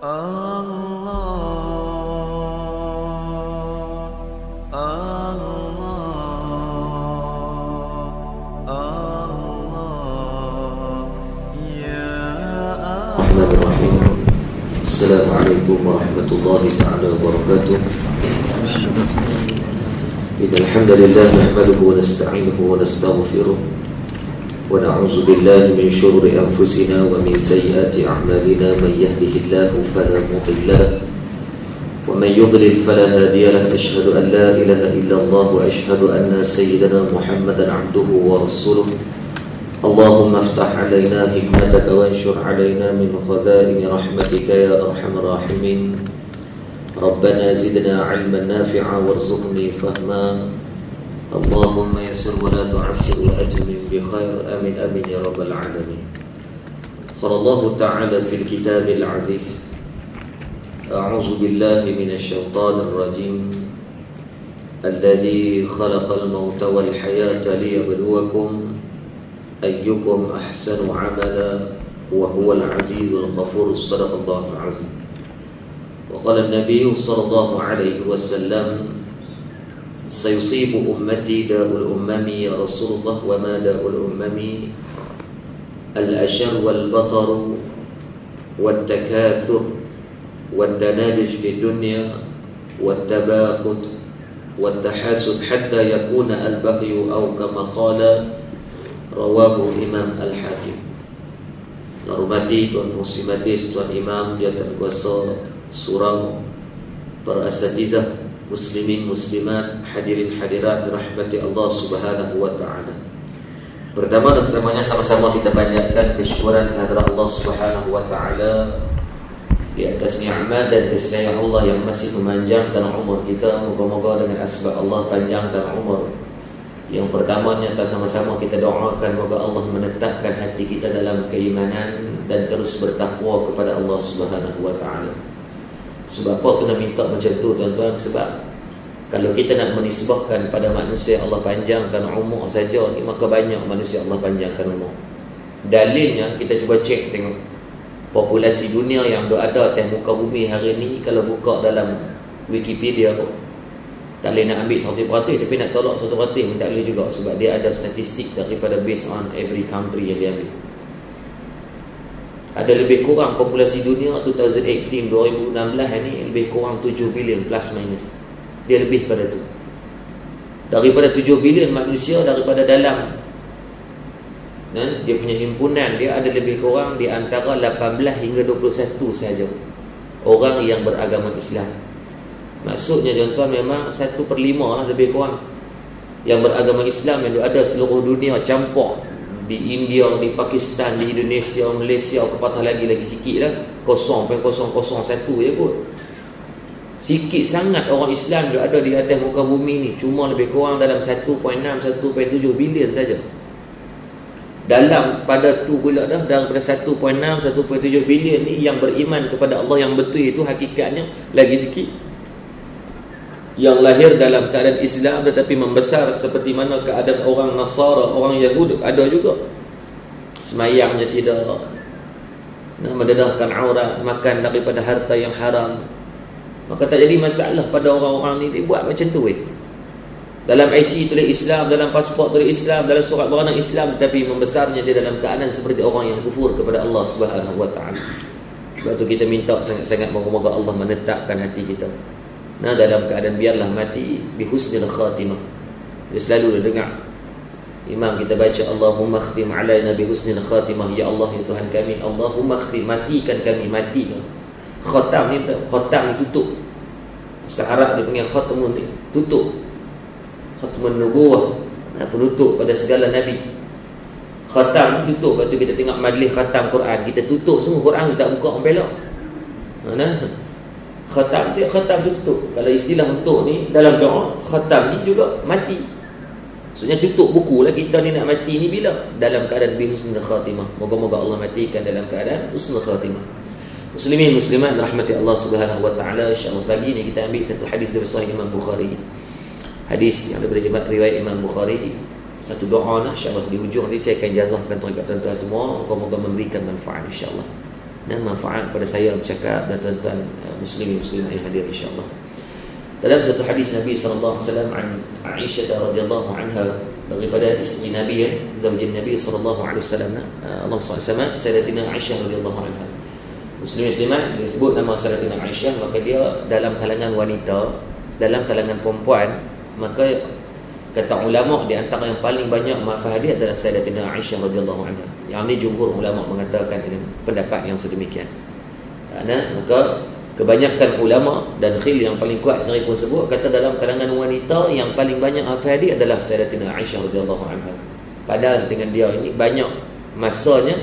Bismillahirrahmanirrahim. Assalamualaikum warahmatullahi ta'ala wabarakatuh. Innal hamdalillah nahmaduhu wa nasta'inuhu wa nastaghfiruh wa na'udzu billahi min shururi anfusina wa min sayyiati a'malina. Man yahdihillahu fala mudilla lahu wa man yudlil fala hadiya lahu. Asyhadu an la ilaha illallah wa asyhadu anna sayyidana Muhammadan 'abduhu wa rasuluh. Allahumma aftah alaina hikmataka wa anshur alaina min khaza'in rahmatika ya arhamar rahimin. Rabbana zidna 'ilman nafi'a warzuqni fahma. Allahumma yassir wa la tu'assir wa atmim bi khair. Amin amin ya rabbal alamin. Qala Allah ta'ala fil kitabil aziz. A'udzu billahi minasy syaithanir rajim. Alladzi khalaqal mauta wal hayata liyabluwakum ayyukum ahsanu amala wa huwal azizul ghafur. Shadaqallahul azim. Wa qala an-nabiy sallallahu alaihi wasallam sayusibu ummati da'ul ummami ya Rasulullah wa ma da'ul ummami al-ashar wal batar wat takathur wat tanaduj fi dunya wat tabakhut wat tahasud hatta yakuna al-baghyu aw kama qala rawahu Imam Al-Hakim. Hormati tuan muslimatis, tuan imam, dia kuasa surau, para asatizah, muslimin muslimat, hadirin hadirat dirahmati Allah Subhanahu wa taala. Pertama dan selamanya sama-sama kita panjatkan kesyukuran kehadirat Allah Subhanahu wa taala di atas nikmat dan kasih Allah yang masih memanjangkan umur kita. Moga-moga dengan asbab Allah panjangkan umur. Yang pertamanya kita sama-sama kita doakan moga Allah menetapkan hati kita dalam keimanan dan terus bertakwa kepada Allah Subhanahu wa taala. Sebab apa kena minta macam tu tuan-tuan? Sebab kalau kita nak menisbahkan pada manusia Allah panjangkan umur saja ni, maka banyak manusia Allah panjangkan umur. Dalilnya kita cuba cek tengok populasi dunia yang ada atas muka bumi hari ni. Kalau buka dalam Wikipedia pun tak boleh nak ambil 100%, tapi nak tolak 100% pun tak boleh juga. Sebab dia ada statistik daripada based on every country yang dia ambil. Ada lebih kurang populasi dunia 2018, 2016 ni lebih kurang 7 bilion plus minus. Dia lebih pada tu. Daripada 7 bilion manusia, daripada dalam dia punya himpunan, dia ada lebih kurang di antara 18 hingga 21 saja orang yang beragama Islam. Maksudnya tuan-tuan memang 1/5 lah lebih kurang yang beragama Islam yang ada seluruh dunia, campur di India, di Pakistan, di Indonesia, Malaysia, apatah lagi sikit lah, 0.001 je kot. Sikit sangat orang Islam yang ada di atas muka bumi ni, cuma lebih kurang dalam 1.6, 1.7 bilion saja. Dalam pada tu pula dah, daripada 1.6, 1.7 bilion ni yang beriman kepada Allah yang betul itu hakikatnya lagi sikit. Yang lahir dalam keadaan Islam tetapi membesar seperti mana keadaan orang Nasara, orang Yahud ada juga. Semayangnya tidak, mendedahkan aurat, makan daripada harta yang haram. Maka tak jadi masalah pada orang-orang ni. Dia buat macam tu dalam IC tulis Islam, dalam pasport tulis Islam, dalam surat beranak Islam, tetapi membesarnya dia dalam keadaan seperti orang yang kufur kepada Allah Subhanahu wa taala. Sebab tu kita minta sangat-sangat moga-moga Allah menetapkan hati kita dalam keadaan biarlah mati bi husnil khatimah. Dia selalu dengar imam kita baca Allahumma khtim alaina bi husnil khatimah. Ya Allah ya Tuhan kami, Allahumma khtim, matikan kami, mati. Khatam ni tutup. Syarat dia panggil khatmun ni, tutup. Khatmun nubuwah, penutup pada segala nabi. Khatam ni tutup. Lepas tu kita tengok majlis khatam Quran, kita tutup semua Quran, kita tak buka orang belok. Khatam tu tutup. Kalau istilah untuk ni dalam doa, khatam ni juga mati. Maksudnya tutup buku lah. Kita ni nak mati ni bila? Dalam keadaan bihusnul khatimah. Moga-moga Allah matikan dalam keadaan husnul khatimah. Muslimin muslimat rahmati Allah Subhanahu wa taala. Insya-Allah pagi ni kita ambil satu hadis dari Sahih Imam Bukhari. Hadis yang daripada riwayat Imam Bukhari. Satu doa lah insya-Allah di hujung ni saya akan jazahkan tuan-tuan semua. Moga-moga memberikan manfaat insya-Allah. dan manfaat pada saya bercakap dan tuan-tuan muslimin yang hadir insya-Allah. Dalam satu hadis Nabi sallallahu alaihi wasallam an Aisyah radhiyallahu anha, daripada isteri Nabi, zaujin Nabi sallallahu alaihi wasallam, Allahumma salli sama Sayyidatina Aisyah radhiyallahu anha. Muslimat disebut nama Sayyidatina Aisyah, maka dia dalam kalangan wanita, dalam kalangan perempuan, maka kata ulama di antara yang paling banyak manfaat dia adalah Sayyidatina Aisyah radhiyallahu anha. Yang ini jumhur ulama mengatakan dengan pendapat yang sedemikian. Maka kebanyakan ulama dan khil yang paling kuat sendiri pun sebut, kata dalam kalangan wanita yang paling banyak manfaat dia adalah Sayyidatina Aisyah radhiyallahu anha. Padahal dengan dia ini banyak masanya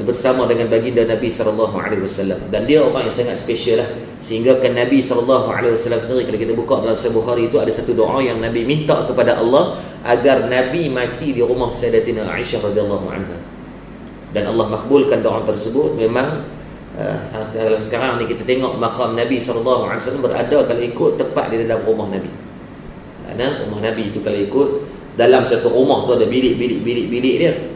bersama dengan baginda Nabi sallallahu alaihi wasallam, dan dia orang yang sangat special lah, sehingga kan Nabi sallallahu alaihi wasallam sendiri, kalau kita buka dalam Sahih Bukhari itu ada satu doa yang Nabi minta kepada Allah agar Nabi mati di rumah Sayyidatina Aisyah radhiyallahu anha, dan Allah makbulkan doa tersebut. Memang kalau sekarang ni kita tengok makam Nabi sallallahu alaihi wasallam berada kalau ikut tepat di dalam rumah Nabi. Rumah Nabi itu kalau ikut dalam satu rumah tu ada bilik dia.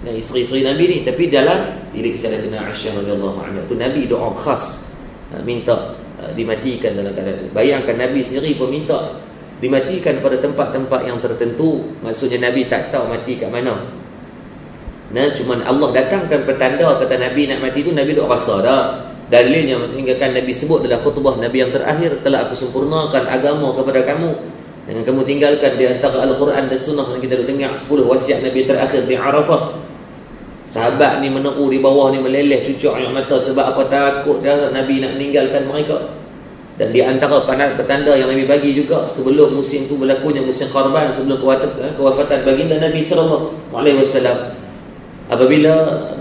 Dan isteri-isteri Nabi ni, tapi dalam bilik Sayyidatina Aisyah radhiyallahu anha tu Nabi doa khas minta dimatikan dalam keadaan. Bayangkan Nabi sendiri pun minta dimatikan pada tempat-tempat yang tertentu. Maksudnya Nabi tak tahu mati kat mana. Cuma Allah datangkan petanda kata Nabi nak mati tu, Nabi duk rasa dah. Dalilnya meninggalkan Nabi sebut dalam khutbah Nabi yang terakhir, telah aku sempurnakan agama kepada kamu dengan kamu tinggalkan di antara Al-Quran dan Sunnah. Dan kita duk dengar 10 wasiat Nabi terakhir di Arafah. Sahabat ni meneru di bawah ni meleleh cucuk air mata, sebab apa? Takut dah Nabi nak meninggalkan mereka. Dan di antara petanda yang Nabi bagi juga sebelum musim tu berlakunya musim Qarban, sebelum kewafatan baginda Nabi sallallahu alaihi wasallam, apabila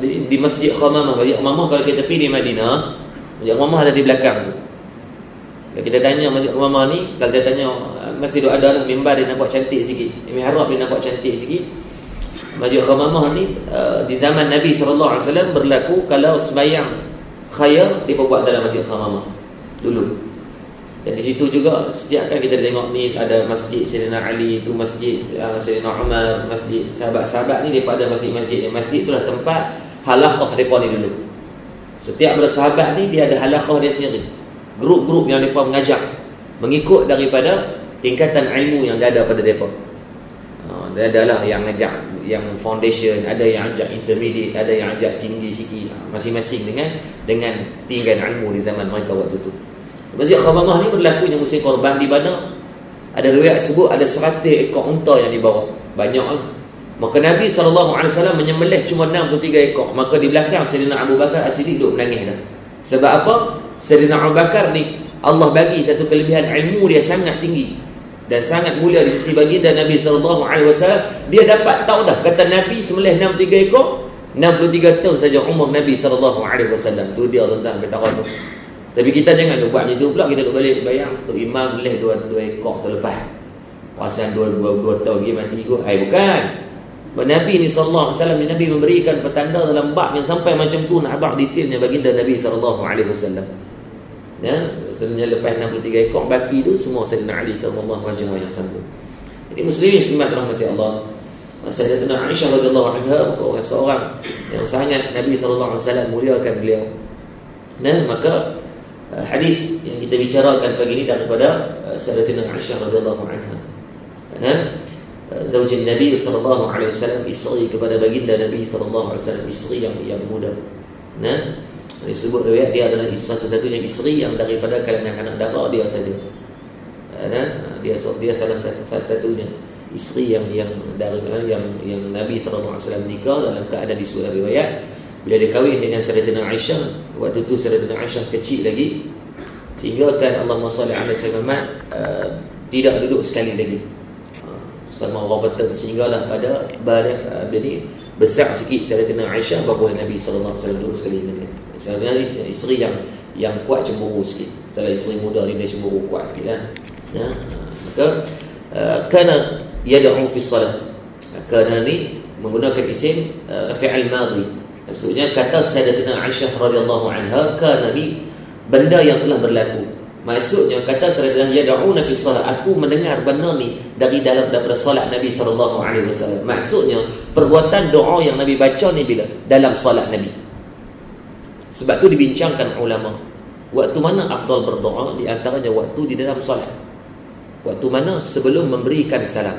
di Masjid Khamamah, Masjid Khamamah kalau kita pergi di Madinah, Masjid Khamamah ada di belakang tu. Kalau kita tanya Masjid Khamamah ni, kalau kita tanya masih ada lah mimbar dia nampak cantik sikit, mihrab dia nampak cantik sikit. Masjid Khamamah ni di zaman Nabi SAW berlaku kalau sembahyang khayar dia buat dalam Masjid Khamamah dulu. Dan di situ juga setiap kali kita tengok ni ada masjid Sayyidina Ali, tu masjid Sayyidina Umar, masjid sahabat-sahabat ni depa ada masjid-masjid. Masjid itulah tempat halaqah depa ni dulu. Setiap bersahabat ni dia ada halaqah dia sendiri. Grup-grup yang depa mengajar mengikut daripada tingkatan ilmu yang ada pada depa. Dia adalah yang ajak yang foundation, ada yang ajak intermediate, ada yang ajak tinggi sikit, masing-masing dengan tingkatan ilmu di zaman mereka waktu tu. Masjid Khamamah ni berlakunya musim Korban di mana ada riwayat sebut ada 100 ekor unta yang dibawa. Banyak lah. Maka Nabi SAW menyembelih cuma 63 ekor. Maka di belakang Sayyidina Abu Bakar As-Siddiq duduk menangis dah. Sebab apa? Sayyidina Abu Bakar ni Allah bagi satu kelebihan, ilmu dia sangat tinggi dan sangat mulia di sisi baginda Nabi SAW. Dia dapat tahu dah, kata Nabi sembelih 63 ekor, 63 tahun saja umur Nabi SAW. Tu dia tentang perkara tu. Tapi kita jangan buat macam tu pula. Kita duk balik bayang tu imam boleh 2 ekor terlepas, pasal 2 tahun dia mati kot. Bukan. Nabi ni sallallahu alaihi wasallam, Nabi memberikan petanda dalam bab yang sampai macam tu, nak abang detailnya baginda Nabi sallallahu alaihi wasallam. Ya, sebenarnya lepas 63 ekor baki tu semua Sayyidina Ali karramallahu wajhahu yang sambung. Jadi muslimin muslimat rahmati Allah, Sayyidatina Aisyah radhiyallahu anha orang seorang yang sangat Nabi sallallahu alaihi wasallam muliakan beliau. Maka hadis yang kita bicarakan pagi ini daripada Sayyidatina Aisyah radhiyallahu anha. Zaujin Nabi sallallahu alaihi wasallam, isteri kepada baginda Nabi sallallahu alaihi wasallam, isteri yang muda. Disebut riwayat dia adalah satu-satunya isteri yang daripada kalangan anak dara dia saja. Dia salah satunya isteri yang Nabi sallallahu alaihi wasallam nikah dalam keadaan di sebuah riwayat bila dia kahwin dengan Sayyidatina Aisyah. Waktu tu Sayyidatina Aisyah kecil lagi, sehingga kan Allahumma salli alaihi wasallam tidak duduk sekali lagi sama orang betul, sehinggalah pada baligh jadi besar sikit Sayyidatina Aisyah baru Nabi sallallahu alaihi wasallam duduk sekali dengan dia. Sebenarnya isteri yang kuat cemburu sikit. Setelah isteri muda ni dia cemburu kuat sikitlah. Maka kana yad'u fi salat. Kana ni menggunakan isim fi'il madhi. Maksudnya kata Sayyidatina Aisyah radhiyallahu anha, kana ni benda yang telah berlaku. Maksudnya kata Sayyidatina yad'una fi salat, aku mendengar benda ni daripada solat Nabi sallallahu alaihi wasallam. Maksudnya perbuatan doa yang Nabi baca ni bila dalam solat Nabi. Sebab tu dibincangkan ulama, waktu mana afdal berdoa? Di antaranya waktu di dalam solat. Waktu mana? Sebelum memberikan salam.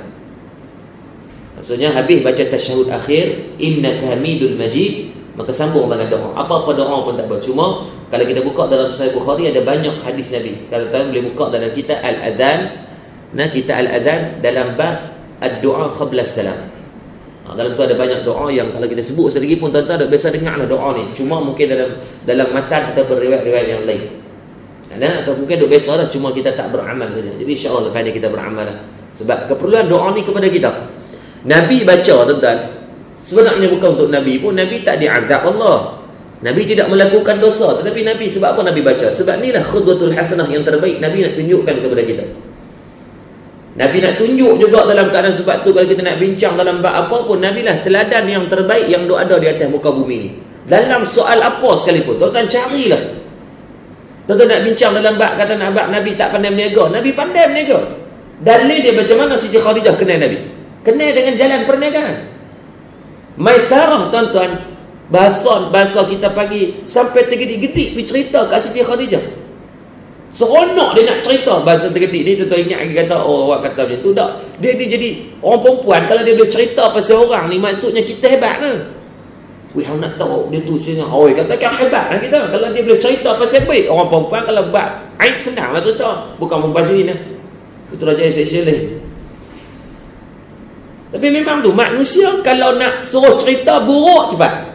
Maksudnya habis baca tasyahud akhir, innaka hamidul majid, maka sambung dengan doa. Apa-apa doa pun tak apa. Cuma kalau kita buka dalam Sahih Bukhari ada banyak hadis Nabi. Kalau tuan boleh buka dalam kitab Al-Adhan, kitab Al-Adhan dalam bab ad-du'a qabla salam. Dalam tu ada banyak doa yang kalau kita sebut sekali lagi pun tuan-tuan dah biasa dengarlah doa ni. Cuma mungkin dalam matan atau riwayat-riwayat yang lain. Atau mungkin dah biasa dah, cuma kita tak beramal saja. Jadi insya-Allah lepas ni kita beramal lah. Sebab keperluan doa ni kepada kita. Nabi baca tuan-tuan, sebenarnya bukan untuk Nabi pun. Nabi tak diazab Allah, Nabi tidak melakukan dosa. Tetapi Nabi, sebab apa Nabi baca? Sebab inilah khudwatul hasanah yang terbaik. Nabi nak tunjukkan kepada kita. Nabi nak tunjuk juga dalam keadaan. Sebab tu kalau kita nak bincang dalam bab apa pun, Nabi lah teladan yang terbaik yang ada di atas muka bumi ni. Dalam soal apa sekalipun, tuan-tuan carilah. Tuan-tuan nak bincang dalam bab, kata nak bab Nabi tak pandai berniaga. Nabi pandai berniaga. Dalil dia macam mana Siti Khadijah kenal Nabi? Kenal dengan jalan perniagaan. Maisarah tuan-tuan, bahasa kita pagi sampai tergedik-gedik pergi cerita kat Siti Khadijah. Seronok dia nak cerita bahasa tergedik ni. Tuan-tuan ingat lagi kata, oh awak kata macam tu. Tak, dia jadi orang perempuan, kalau dia boleh cerita pasal orang ni, maksudnya kita hebat lah. Wih, nak tahu dia tu macam oh, katakan hebat lah kita. Kalau dia boleh cerita pasal baik, orang perempuan kalau buat aib senang lah cerita. Bukan perempuan sini lah, Putrajaya Seychelles ni. Tapi memang tu manusia kalau nak suruh cerita buruk cepat.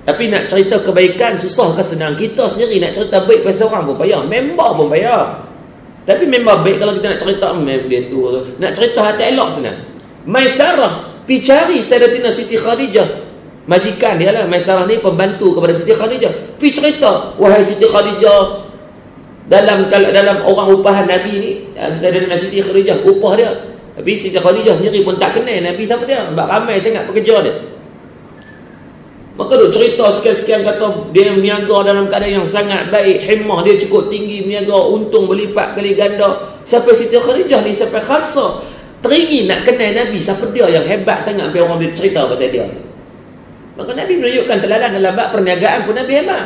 Tapi nak cerita kebaikan susah ke senang? Kita sendiri nak cerita baik pasal orang pun payah, member pun payah. Tapi member baik kalau kita nak cerita dia tu, nak cerita hati elok senang. Maisarah pergi cari Sayyidatina Siti Khadijah, majikan dia lah. Maisarah ni pembantu kepada Siti Khadijah. Pergi cerita, wahai Siti Khadijah, dalam orang upahan Nabi ni, Sayyidatina Siti Khadijah upah dia. Tapi Siti Khadijah sendiri pun tak kenal Nabi siapa dia. Sebab ramai sangat pekerja dia. Maka duk cerita sekian-sekian, kata dia berniaga dalam keadaan yang sangat baik, himmah dia cukup tinggi, berniaga untung berlipat kali ganda. Sampai Siti Khadijah ni sampai khasa teringin nak kenal Nabi siapa dia yang hebat sangat sampai orang dia cerita pasal dia. Maka Nabi menunjukkan teladan dalam bab perniagaan pun Nabi hebat.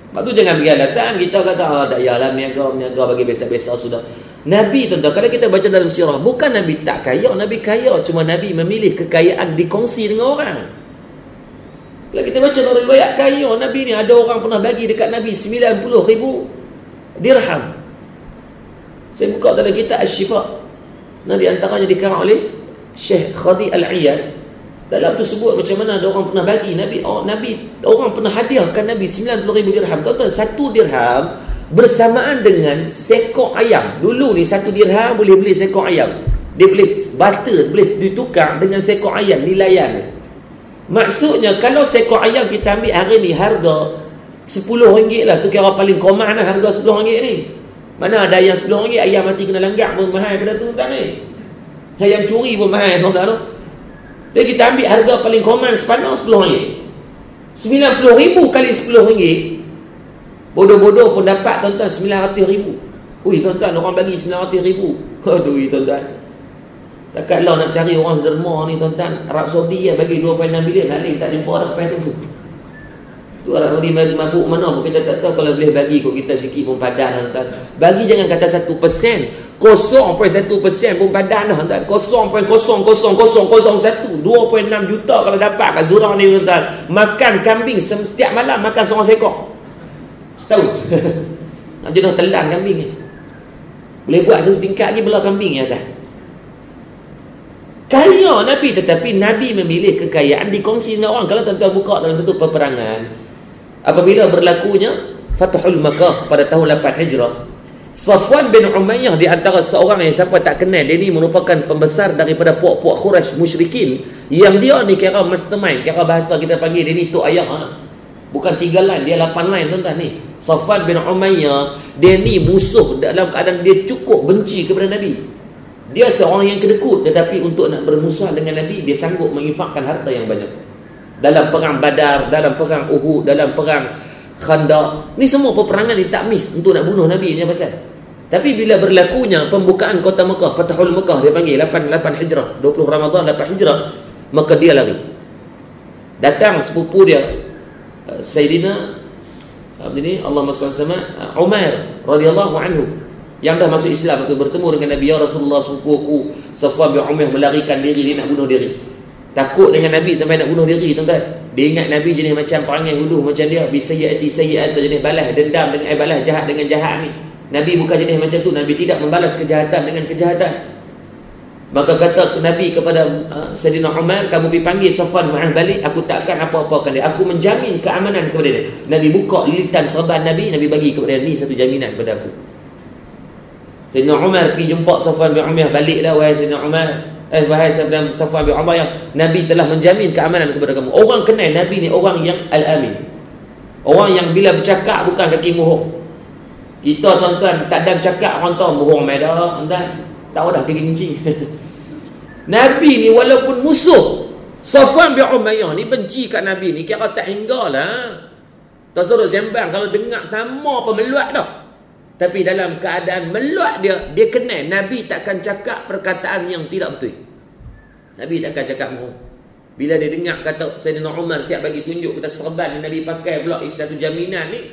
Sebab tu jangan pergi datang kita kata tak payahlah berniaga bagi biasa-biasa sudah. Nabi tuan-tuan, kalau kita baca dalam sirah, bukan Nabi tak kaya, Nabi kaya, cuma Nabi memilih kekayaan dikongsi dengan orang. Kalau kita baca dalam riwayat kaya Nabi ni, ada orang pernah bagi dekat Nabi 90,000 dirham. Saya buka dalam kitab Asy-Syifa. Nah, di antaranya dikarang oleh Syekh Khadi Al-Iyad. Dalam tu sebut macam mana ada orang pernah bagi Nabi, orang pernah hadiahkan Nabi 90,000 dirham. Tuan-tuan, 1 dirham bersamaan dengan seekor ayam. Dulu ni 1 dirham boleh beli seekor ayam. Dia boleh barter, boleh ditukar dengan seekor ayam, nilaian. Maksudnya kalau seekor ayam kita ambil hari ni harga RM10 lah, tu kira paling common lah harga RM10 ni. Mana ada ayam RM10, ayam mati kena langgak pun mahal pada tu kan ni. Ayam curi pun mahal tuan-tuan tu. Jadi kita ambil harga paling common sepanas RM10. 90,000 kali RM10. Bodoh-bodoh pun dapat tuan-tuan 900,000. Ui tuan-tuan, orang bagi 900,000. Aduh tuan-tuan, takkanlah nak cari orang derma ni tuan-tuan. Arab Saudi yang bagi 2.6 bilion lain tak jumpa dah sampai tu. Tu Arab Saudi bagi mabuk mana pun kita tak tahu. Kalau boleh bagi kot kita sikit pun padan tuan-tuan. Bagi jangan kata 1%, 0.1% pun padan dah tuan-tuan. 0.00001 2.6 juta kalau dapat kat Zurah ni tuan-tuan. Makan kambing setiap malam, makan seorang seekor setahun. Nak jenuh telan kambing ni. Boleh buat satu tingkat lagi belah kambing yang atas. Kaya Nabi, tetapi Nabi memilih kekayaan dikongsi dengan orang. Kalau tuan-tuan buka dalam satu peperangan, apabila berlakunya Fathul Makkah pada tahun 8 Hijrah, Safwan bin Umayyah di antara seorang yang siapa tak kenal, dia ni merupakan pembesar daripada puak-puak Quraisy musyrikin, yang dia ni kira mastermind, kira bahasa kita panggil dia ni tok ayah. Bukan 3 line, dia 8 line tuan-tuan ni. Safwan bin Umayyah, dia ni musuh dalam keadaan dia cukup benci kepada Nabi. Dia seorang yang kedekut, tetapi untuk nak bermusuhan dengan Nabi, dia sanggup menginfakkan harta yang banyak. Dalam perang Badar, dalam perang Uhud, dalam perang Khandaq, ni semua peperangan dia tak miss untuk nak bunuh Nabi ni pasal. Tapi bila berlakunya pembukaan kota Mekah, Fathul Mekah dia panggil 8 Hijrah, 20 Ramadan 8 Hijrah, maka dia lari. Datang sepupu dia Sayyidina Ini Allahumma salli sama Umar radhiyallahu anhu yang dah masuk Islam itu bertemu dengan Nabi, ya Rasulullah, sepupuku Safwan bin Umayyah melarikan diri, dia nak bunuh diri. Takut dengan Nabi sampai nak bunuh diri, tuan-tuan. Dia ingat Nabi jenis macam perangai hulu macam dia, bisayyiati sayyi'at, jenis balas dendam dengan balas jahat dengan jahat ni. Nabi bukan jenis macam tu. Nabi tidak membalas kejahatan dengan kejahatan. Maka kata Nabi kepada Sayyidina Umar, kamu dipanggil Safwan bin balik, aku takkan apa-apakan dia. Aku menjamin keamanan kepada dia. Nabi buka lilitan serban Nabi bagi kepada dia, ni satu jaminan kepada aku. Sayyidina Umar pergi jumpa Safwan bin Umayyah, baliklah wahai Sayyidina Umar, wahai Safwan bin Umayyah, Nabi telah menjamin keamanan kepada kamu. Orang kenal Nabi ni orang yang al-amin. Orang yang bila bercakap bukan kaki bohong. Kita tuan-tuan tak ada cakap orang tahu bohong mai dah, tuan-tuan. Tak dah kaki kencing. Nabi ni walaupun musuh, Safwan bin Umayyah ni benci kat Nabi ni, kira tak hinggalah. Tak suruh sembang kalau dengar sama apa meluat dah. Tapi dalam keadaan meluat dia kenal Nabi takkan cakap perkataan yang tidak betul. Nabi takkan cakap bohong. Bila dia dengar kata Sayyidina Umar siap bagi tunjuk kita serban yang Nabi pakai pula satu jaminan ni,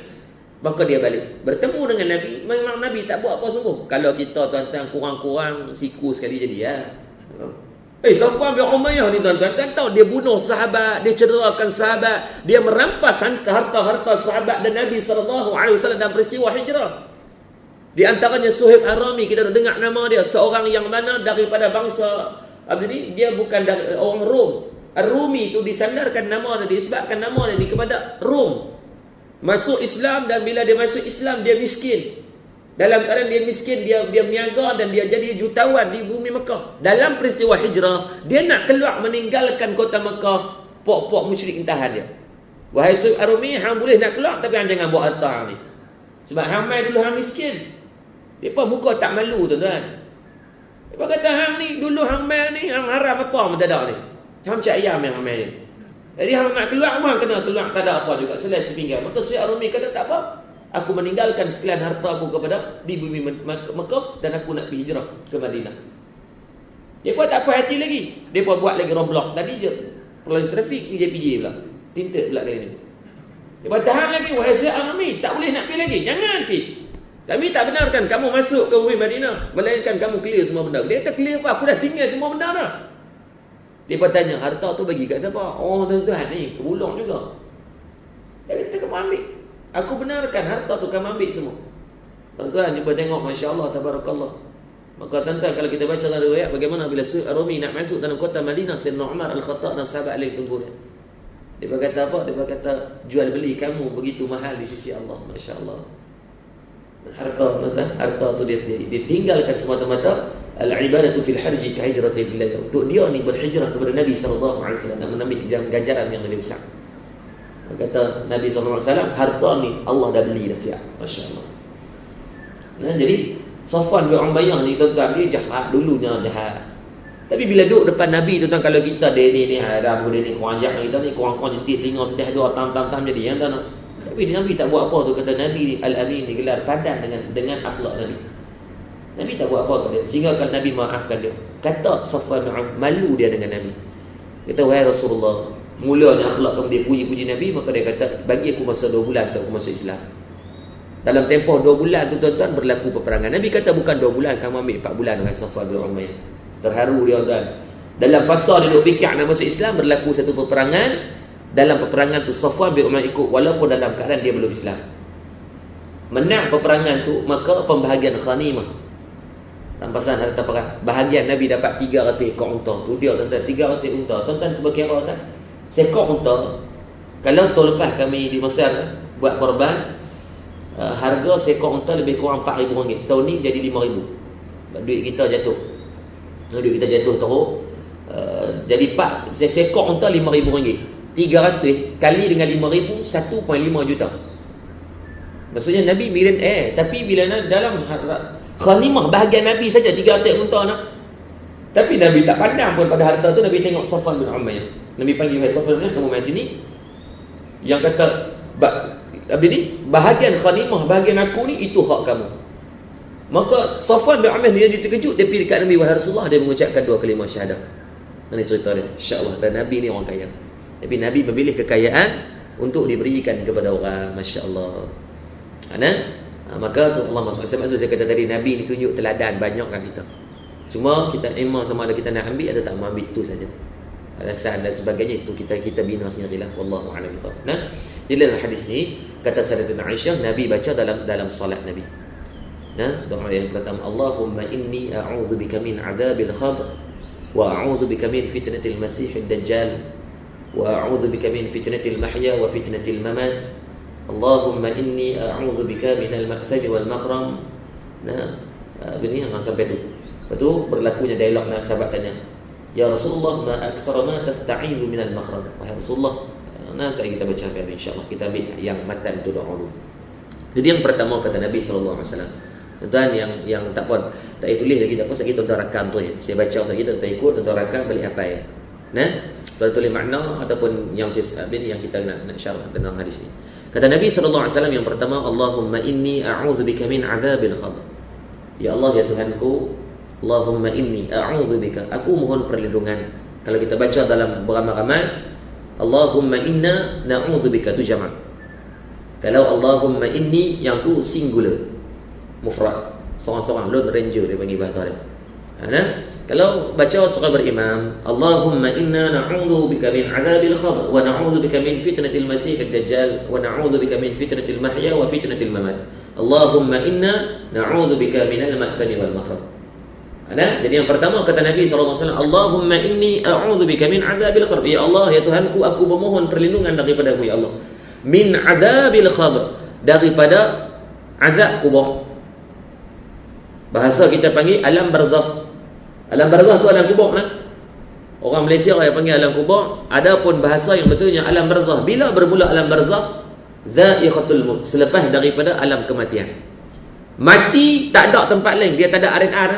maka dia balik. Bertemu dengan Nabi, memang Nabi tak buat apa sungguh. Kalau kita tuan-tuan kurang-kurang siku sekali jadi ya. Safwan bin Umayyah ni tuan-tuan tahu dia bunuh sahabat, dia cederakan sahabat, dia merampas harta-harta sahabat dan Nabi SAW dalam peristiwa hijrah. Di antaranya Suhaib Ar-Rami, kita dah dengar nama dia, seorang yang mana daripada bangsa ini, dia bukan dari orang Rom. Ar-Rumi itu disandarkan nama dia, disebabkan nama dia kepada Rom. Masuk Islam, dan bila dia masuk Islam dia miskin. Dalam keadaan dia miskin, dia berniaga dan dia jadi jutawan di bumi Mekah. Dalam peristiwa hijrah, dia nak keluar meninggalkan kota Mekah, pok-pok musyrik intahan dia. Wahai Suhaib Ar-Rumi, hang boleh nak keluar tapi hang jangan buat harta ni. Sebab hang mai dulu hang miskin. Depa muka tak malu tuan-tuan. Depa kata hang ni dulu hang mai ni hang haram apa mendadak ni. Hang cak ayam yang hang mai ni. Jadi hang nak keluar rumah kena keluar, tak ada apa juga, selai sepinggan. Maka Suhaib Ar-Rumi kata tak apa. Aku meninggalkan sekalian harta aku kepada di bumi Mekah dan aku nak pergi hijrah ke Madinah. Depa tak puas hati lagi. Depa buat lagi roadblock. Tadi je polis trafik PJ pula. Tinted pula kali ni. Depa tahan lagi, wahai Suhaib Ar-Rumi, tak boleh nak pergi lagi. Jangan pergi. Kami tak benarkan kamu masuk ke bumi Madinah, melainkan kamu clear semua benda. Dia kata clear apa? Aku dah tinggal semua benda dah. Dia tanya, harta tu bagi kat siapa? Oh tuan-tuan ni, kebulung juga. Dia kata kamu ambil. Aku benarkan harta tu kamu ambil semua. Tuan-tuan cuba tengok, Masya Allah, Tabarakallah. Maka tuan-tuan kalau kita baca dalam riwayat bagaimana bila Suhaib Ar-Rumi nak masuk dalam kota Madinah, Sayyidina Umar Al-Khattab dan sahabat lain tunggu dia. Dia kata apa? Dia kata jual beli kamu begitu mahal di sisi Allah. Masya Allah. Harta tu dia tinggalkan semata-mata al-ibadatu fil harji ka hijrati billah. Untuk dia ni berhijrah kepada Nabi sallallahu alaihi wasallam dan menambil ganjaran yang lebih besar. Kata Nabi sallallahu alaihi wasallam, harta ni Allah dah beli dah siap. Masya-Allah. Nah, jadi Safwan bin Umayyah ni tuan-tuan dia jahat, dulunya jahat. Tapi bila duduk depan Nabi tuan-tuan, kalau kita dia ni haram, dia ni kurang jahat, kita ni kurang-kurang jentik telinga sedih dua tam-tam jadi yang tak nak. Tapi Nabi tak buat apa tu, kata Nabi Al-Amin digelar padan dengan akhlak Nabi. Nabi tak buat apa kat dia, sehingga kan Nabi maafkan dia. Kata Safwan bin Umayyah, malu dia dengan Nabi. Kata, wahai Rasulullah, mulanya akhlak kamu dia puji-puji Nabi, maka dia kata, bagi aku masa 2 bulan untuk aku masuk Islam. Dalam tempoh 2 bulan tu tuan-tuan berlaku peperangan. Nabi kata bukan 2 bulan, kamu ambil 4 bulan dengan Safwan bin Umayyah. Terharu dia tuan. Dalam fasa dia duk fikir nak masuk Islam, berlaku satu peperangan. Dalam peperangan tu Safwan bin Umayyah ikut walaupun dalam keadaan dia belum Islam. Menang peperangan tu, maka pembahagian ghanimah, rampasan harta perang, bahagian Nabi dapat 300 ekor unta. Tu dia tuan-tuan, 300 unta. Tuan-tuan cuba kira Ustaz. Seekor unta, kalau tahun lepas kami di Mesir buat korban, harga seekor unta lebih kurang RM4,000. Tahun ni jadi RM5,000. Duit kita jatuh. Duit kita jatuh teruk. Jadi seekor unta RM5,000. 300 kali dengan 5,000, 1.5 juta. Maksudnya Nabi millionaire. Tapi bila dalam ghanimah bahagian Nabi saja 300 unta nak. Tapi Nabi tak pandang pun pada harta tu. Nabi tengok Safwan bin Umayyah. Nabi panggil, wahai Safwan bin Umayyah, kamu mai sini. Yang kata bahagian ghanimah bahagian aku ni, itu hak kamu. Maka Safwan bin Umayyah dia terkejut. Dia pergi dekat Nabi, wahai Rasulullah, dia mengucapkan 2 kalimah syahadah. Ini cerita dia. Insya-Allah, dan Nabi ni orang kaya. Tapi Nabi memilih kekayaan untuk diberikan kepada orang. Masya Allah. Maka tu Allah maksud saya kata tadi, Nabi ni tunjuk teladan banyak kat kita. Cuma kita memang sama ada kita nak ambil atau tak mau ambil, itu saja. Alasan dan sebagainya itu kita bina sendirilah. Wallahu a'lam bishawab. Di dalam hadis ni kata Sayyidatina Aisyah, Nabi baca dalam solat Nabi. Doa yang pertama, Allahumma inni a'udzubika min 'adzabil qabr wa a'udzubika min fitnatil masiihid dajjal wa a'udzubika min fitnatil mahya wa fitnatil mamat. Allahumma inni a'udzubika minal ma'sami wal maghram. Begini sampai tu. Lepas tu berlakunya dialog dengan sahabat tanya, Ya Rasulullah, ma aksara ma tasta'idhu minal maghram. Wahai Rasulullah, saya kita baca kan, insya-Allah kita ambil yang matan tu doa dulu. Jadi yang pertama kata Nabi sallallahu alaihi wasallam. Tuan yang tak apa, tak tulis lagi tak apa, saya kita rakam tu ya. Saya baca saya kita tak ikut, tuan rakam balik apa ya. Kalau tulis makna ataupun yang yang kita nak syarah tentang hadis ni. Kata Nabi sallallahu alaihi wasallam yang pertama, Allahumma inni a'udzubika min 'adzabil qabr. Ya Allah, ya Tuhanku, Allahumma inni a'udzubika, aku mohon perlindungan. Kalau kita baca dalam beramai-ramai, Allahumma inna na'udzubika tu jamak. Kalau Allahumma inni yang tu singular, mufrad, seorang-seorang, lone ranger dia panggil bahasa dia. Kalau baca surah berimam, Allahumma inna na'udzubika min 'adzabil qabr wa na'udzubika min fitnatil masiihid dajjal wa na'udzubika min fitnatil mahya wa fitnatil mamat. Allahumma inna na'udzubika minal ma'thami wal maghram. Jadi yang pertama kata Nabi SAW, Allahumma inni a'udzubika min 'adzabil qabr. Ya Allah, ya Tuhanku, aku memohon perlindungan daripada-Mu ya Allah. Min 'adzabil qabr, daripada azab kubur. Bahasa kita panggil alam barzakh. Alam barzakh tu alam kubur nah. Orang Malaysia yang panggil alam kubur. Adapun bahasa yang betulnya alam barzakh. Bila bermula alam barzakh? Dha'iqatul maut, selepas daripada alam kematian. Mati tak ada tempat lain, dia tak ada R&R.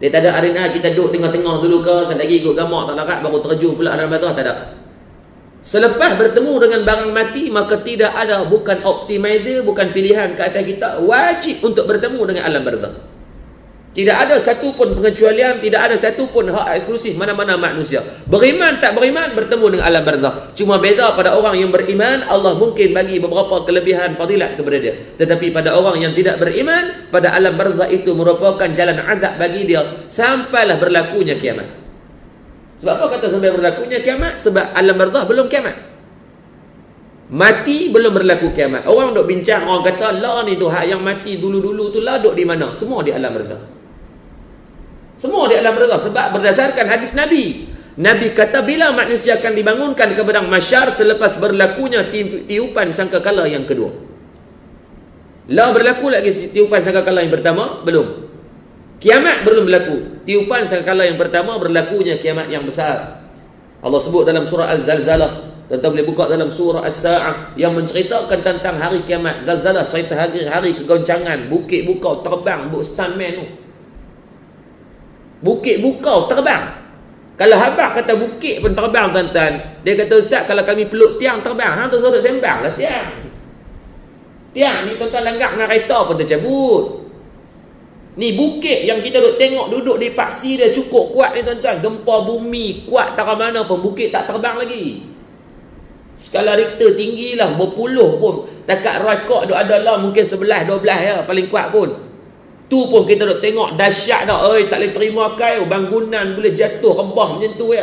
Dia tak ada arena kita duduk tengah-tengah dulu ke, sekali lagi ikut gamak tak larat baru terjun pula dalam barzakh, tak ada. Selepas bertemu dengan barang mati, maka tidak ada, bukan optimizer, bukan pilihan ke atas kita, wajib untuk bertemu dengan alam barzakh. Tidak ada satu pun pengecualian, tidak ada satu pun hak eksklusif mana-mana manusia. Beriman tak beriman, bertemu dengan alam barzakh. Cuma beza pada orang yang beriman, Allah mungkin bagi beberapa kelebihan fadilat kepada dia. Tetapi pada orang yang tidak beriman, pada alam barzakh itu merupakan jalan azab bagi dia sampailah berlakunya kiamat. Sebab apa kata sampai berlakunya kiamat? Sebab alam barzakh belum kiamat. Mati belum berlaku kiamat. Orang duk bincang, orang kata lah ni tu hak yang mati dulu-dulu tu lah duk di mana? Semua di alam barzakh. Semua di alam barzakh. Sebab berdasarkan hadis Nabi, Nabi kata bila manusia akan dibangunkan ke padang mahsyar selepas berlakunya tiupan sangkakala yang kedua. Lah berlaku lagi tiupan sangkakala yang pertama? Belum. Kiamat belum berlaku. Tiupan sangkakala yang pertama berlakunya kiamat yang besar. Allah sebut dalam surah Al-Zalzalah. Tuan-tuan boleh buka dalam surah As-Sa'ah yang menceritakan tentang hari kiamat. Zalzalah cerita hari kegoncangan, bukit bukau terbang, stuntman tu. Bukit bukau terbang. Kalau habaq kata bukit pun terbang tuan-tuan. Dia kata, Ustaz, kalau kami peluk tiang terbang, hang tu suruh sembang lah tiang. Tiang ni tuan-tuan langgak dengan kereta pun tercabut. Ni bukit yang kita duk tengok duduk di paksi dia cukup kuat ni tuan-tuan. Gempa bumi kuat tak mana pun bukit tak terbang lagi. Skala Richter tinggilah berpuluh pun. Takat rakok duk ada lah mungkin 11 12 ya paling kuat pun. Tu pun kita duk tengok dahsyat dah. Tak boleh terima kai, bangunan boleh jatuh rebah macam tu ya.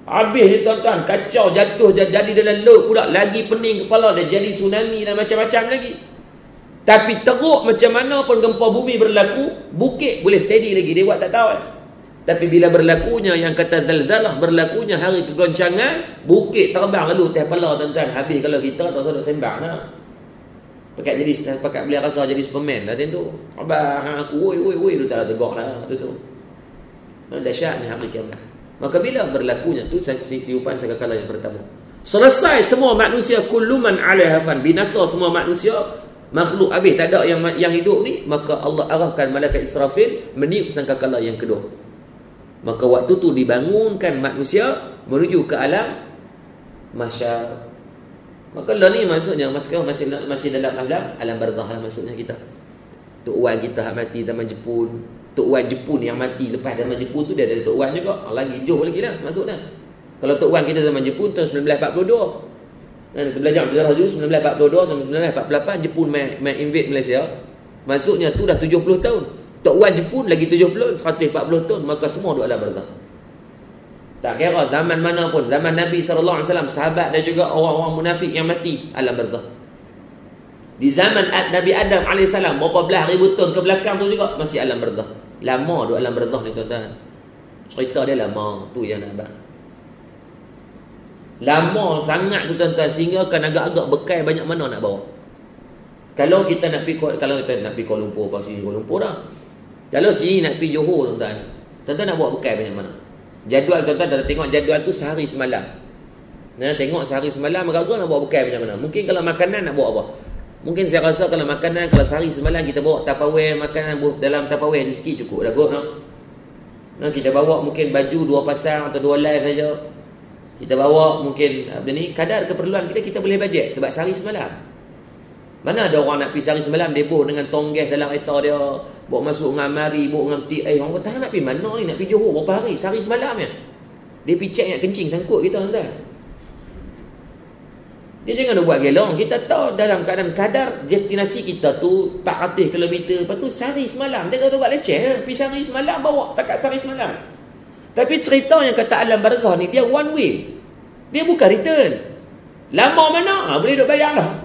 Habis ni tuan-tuan, kacau jatuh jadi dalam laut pula, lagi pening kepala dia, jadi tsunami dan macam-macam lagi. Tapi teruk macam mana pun gempa bumi berlaku, bukit boleh steady lagi, dia buat tak tahu. Tapi bila berlakunya yang kata zalzalah, berlakunya hari kegoncangan, bukit terbang lalu atas kepala tuan-tuan. Habis kalau kita tak usah duk sembang dah. Pakat boleh rasa jadi Superman dah tu. Abang aku woi tu tak tegak dah tu. Dahsyat ni hari kiamat. Maka bila berlakunya tu tiupan sangkakala yang pertama, selesai semua manusia, kullu man 'alaiha fan, binasa semua manusia, makhluk habis tak ada yang hidup ni, maka Allah arahkan malaikat Israfil meniup sangkakala yang kedua. Maka waktu tu dibangunkan manusia menuju ke alam mahsyar. Maka lah ni maksudnya masih dalam alam barzakh lah maksudnya kita. Tok Wan kita hak mati zaman Jepun. Tok Wan Jepun yang mati lepas zaman Jepun tu dia ada Tok Wan juga. Lagi jauh lagi dah maksudnya. Kalau Tok Wan kita zaman Jepun tahun 1942. Kita belajar sejarah dulu 1942 sampai 1948 Jepun main invade Malaysia. Maksudnya tu dah 70 tahun. Tok Wan Jepun lagi 70, 140 tahun, maka semua duduk alam barzakh. Tak kira zaman mana pun, zaman Nabi SAW, sahabat dan juga orang-orang munafik yang mati, alam barzakh. Di zaman Nabi Adam AS, berapa belas ribu tahun ke belakang tu juga masih alam barzakh. Lama duduk alam barzakh ni tuan-tuan. Cerita dia lama, tu yang nak abang. Lama sangat tu tuan-tuan, sehingga kan agak-agak bekai banyak mana nak bawa. Kalau kita nak pergi Kuala Lumpur, pasti Kuala Lumpur dah. Kalau sini nak pergi Johor tuan-tuan, tuan-tuan nak bawa bekai banyak mana. Jadual tuan-tuan dah tengok jadual tu sehari semalam. Tengok sehari semalam agak-agak nak bawa bekai banyak mana. Mungkin kalau makanan nak bawa apa? Mungkin saya rasa kalau makanan, kalau sehari semalam kita bawa Tupperware, makanan dalam Tupperware ni sikit cukup dah kot. Kita bawa mungkin baju 2 pasang atau 2 helai saja. Kita bawa mungkin kadar keperluan kita boleh bajet sebab sehari semalam. Mana ada orang nak pergi sehari semalam deboh dengan tonggeh dalam kereta dia, bawa masuk dengan mari, bawa dengan peti air. Orang kata nak pergi mana ni, nak pergi Johor berapa hari, sehari semalam ya. Dia pergi cek nak kencing sangkut kita tuan. Dia jangan buat gelong. Kita tahu dalam keadaan kadar destinasi kita tu 400 km, lepas tu sehari semalam. Dia kata buat leceh, pergi sehari semalam bawa setakat sehari semalam. Tapi cerita yang kata alam barzakh ni dia one way. Dia bukan return. Lama mana? Boleh duk bayar lah.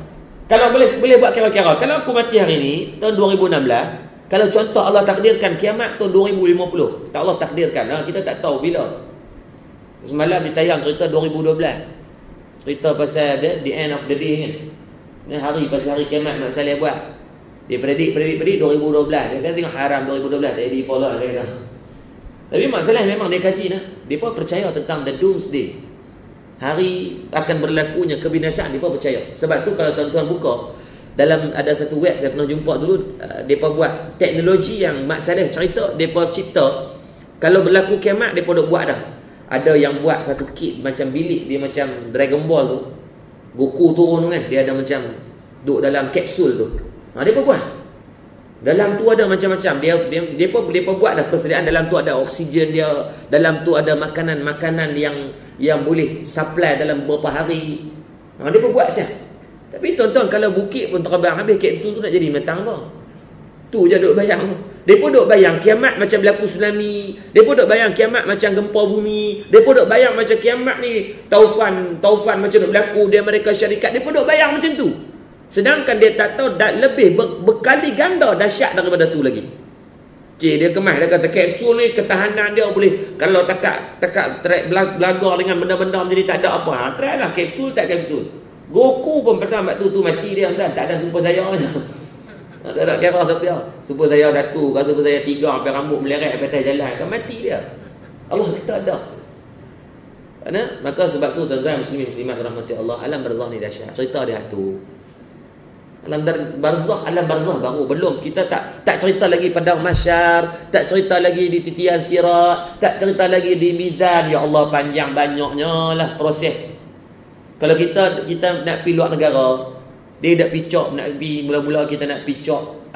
Kalau boleh buat kira-kira. Kalau aku mati hari ni tahun 2016, kalau contoh Allah takdirkan kiamat tahun 2050, tak Allah takdirkan, kita tak tahu bila. Semalam ditayang cerita 2012. Cerita pasal the end of the day kan. Ni hari pasal hari kiamat Mak Saleh buat. Dia predik 2012. Dia kata tengok haram 2012 tak jadi follow saya kata. Tapi Mak Saleh memang dia kaji nah. Dia pun percaya tentang the doomsday. Hari akan berlakunya kebinasaan, dia pun percaya. Sebab tu kalau tuan-tuan buka dalam ada satu web saya pernah jumpa dulu, depa buat teknologi yang Mak Saleh cerita, depa cipta kalau berlaku kiamat depa duk buat dah. Ada yang buat satu kit macam bilik dia macam Dragon Ball tu. Goku turun kan, dia ada macam duk dalam kapsul tu. Depa buat. Dalam tu ada macam-macam. Depa buat dah persediaan, dalam tu ada oksigen dia, dalam tu ada makanan-makanan yang boleh supply dalam beberapa hari. Depa buat siap. Tapi tuan-tuan kalau bukit pun terbang habis kapsul tu nak jadi metang apa? Tu je duk bayang. Depa duk bayang kiamat macam berlaku tsunami. Depa duk bayang kiamat macam gempa bumi. Depa duk bayang macam kiamat ni taufan macam duk berlaku di Amerika Syarikat. Depa duk bayang macam tu. Sedangkan dia tak tahu lebih berkali ganda dahsyat daripada tu lagi. Dia kemas, dia kata kapsul ni ketahanan dia boleh, kalau takat track belagar dengan benda-benda menjadi tak ada apa. Try lah kapsul tak kapsul. Goku pun pertama tu mati dia kan, tak ada super saya je. Tak ada kira siapa dia. Super saya satu, kalau super saya 3 sampai rambut meleret sampai atas jalan, kan mati dia. Allah kita ada. Maka sebab tu tuan-tuan muslimin-muslimat rahmati Allah, alam barzakh ni dahsyat. Cerita dia tu. Alam barzakh baru belum, kita tak cerita lagi padang mahsyar, tak cerita lagi di titian sirat, tak cerita lagi di mizan. Ya Allah, panjang banyaknya lah proses. Kalau kita nak pergi luar negara, dia dah picok nak pergi, mula-mula kita nak picok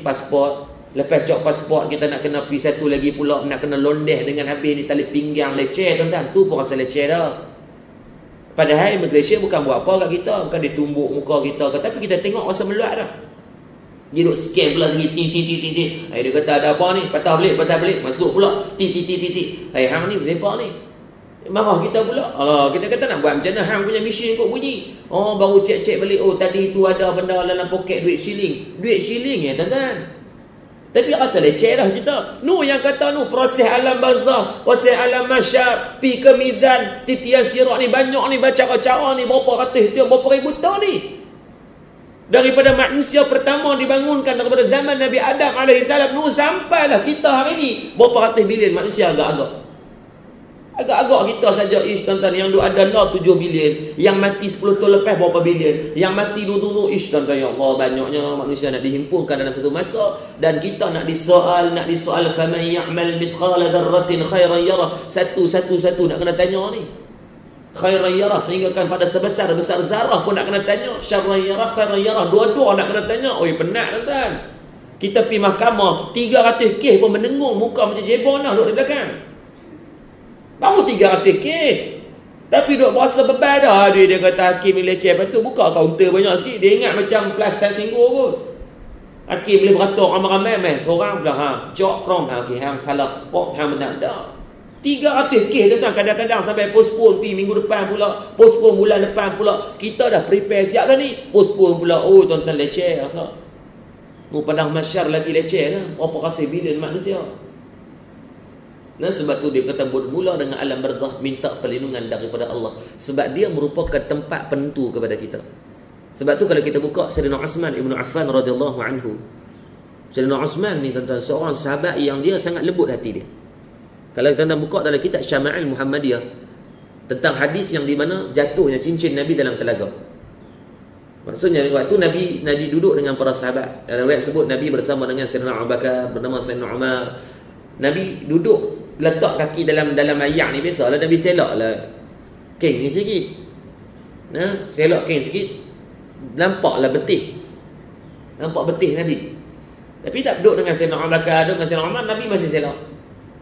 pasport, lepas cok pasport kita nak kena pergi satu lagi pula, nak kena londeh dengan habis di tali pinggang, leceh tuan-tuan. Tu pun rasa leceh dah. Padahal immigration bukan buat apa kat kita, bukan ditumbuk muka kita, tapi kita tengok rasa meluat dah. Dia duk scan pula lagi titik. Dia kata ada apa ni? Patah balik, masuk pula titik. Hang ni bersepak ni. Marah kita pula. Kita kata nak buat macam mana, hang punya mesin kok bunyi. Baru cek balik, tadi tu ada benda dalam poket duit shilling ya tuan-tuan. Tapi rasa leceh dah kita. Yang kata proses alam barzakh, proses alam mahsyar, pi ke mizan, titian sirat ni banyak ni, baca cara ni berapa ratus tahun, berapa ribu tahun ni. Daripada manusia pertama dibangunkan daripada zaman Nabi Adam AS, sampailah kita hari ni berapa ratus bilion manusia agak-agak kita saja tuan-tuan, yang ada lah 7 bilion, yang mati 10 tahun lepas berapa bilion, yang mati dulu tuan-tuan, ya Allah, banyaknya manusia nak dihimpunkan dalam satu masa, dan kita nak disoal faman ya'mal mithqala dzarratin khairan yarah, satu nak kena tanya ni. Khairan yarah, sehingga kan pada sebesar zarah pun nak kena tanya. Syarran yarah, khairan yarah, dua-dua nak kena tanya. Penat tuan-tuan. Kita pergi mahkamah 300 kes pun mendengung muka macam jebon lah duduk di belakang. Baru 300 kes. Tapi duk berasa beban dah. Dia kata hakim ni leceh. Lepas tu buka kaunter banyak sikit. Dia ingat macam kelas tak singgung pun. Hakim boleh beratur ramai-ramai meh. Seorang bilang, jawab prom. Okey, hang kalah pok, hang menang. Dah. 300 kes tuan, kadang-kadang sampai postpone pi minggu depan pula. Postpone bulan depan pula. Kita dah prepare siap dah ni. Postpone pula. Oh, tuan-tuan leceh. Asal. Mu padang masyar lagi leceh lah. Berapa ratus bilion manusia. Nah, sebab tu dia kata bermula dengan alam barzakh, minta perlindungan daripada Allah. Sebab dia merupakan tempat penentu kepada kita. Sebab tu kalau kita buka Sayyidina Uthman Ibn Affan radhiyallahu anhu. Sayyidina Uthman ni tuan-tuan seorang sahabat yang dia sangat lembut hati dia. Kalau tuan-tuan buka dalam kitab Syama'il Muhammadiyah tentang hadis yang di mana jatuhnya cincin Nabi dalam telaga. Maksudnya waktu Nabi duduk dengan para sahabat. Dalam riwayat sebut Nabi bersama dengan Sayyidina Abu Bakar, bernama Sayyidina Umar. Nabi duduk letak kaki dalam ayak ni, biasalah Nabi selaklah keng ni sikit. Nah, selak keng sikit, nampaklah betih. Nampak betih Nabi. Tapi tak duduk dengan Sayyidina Abu Bakar, duduk dengan Sayyidina Umar, Nabi masih selak.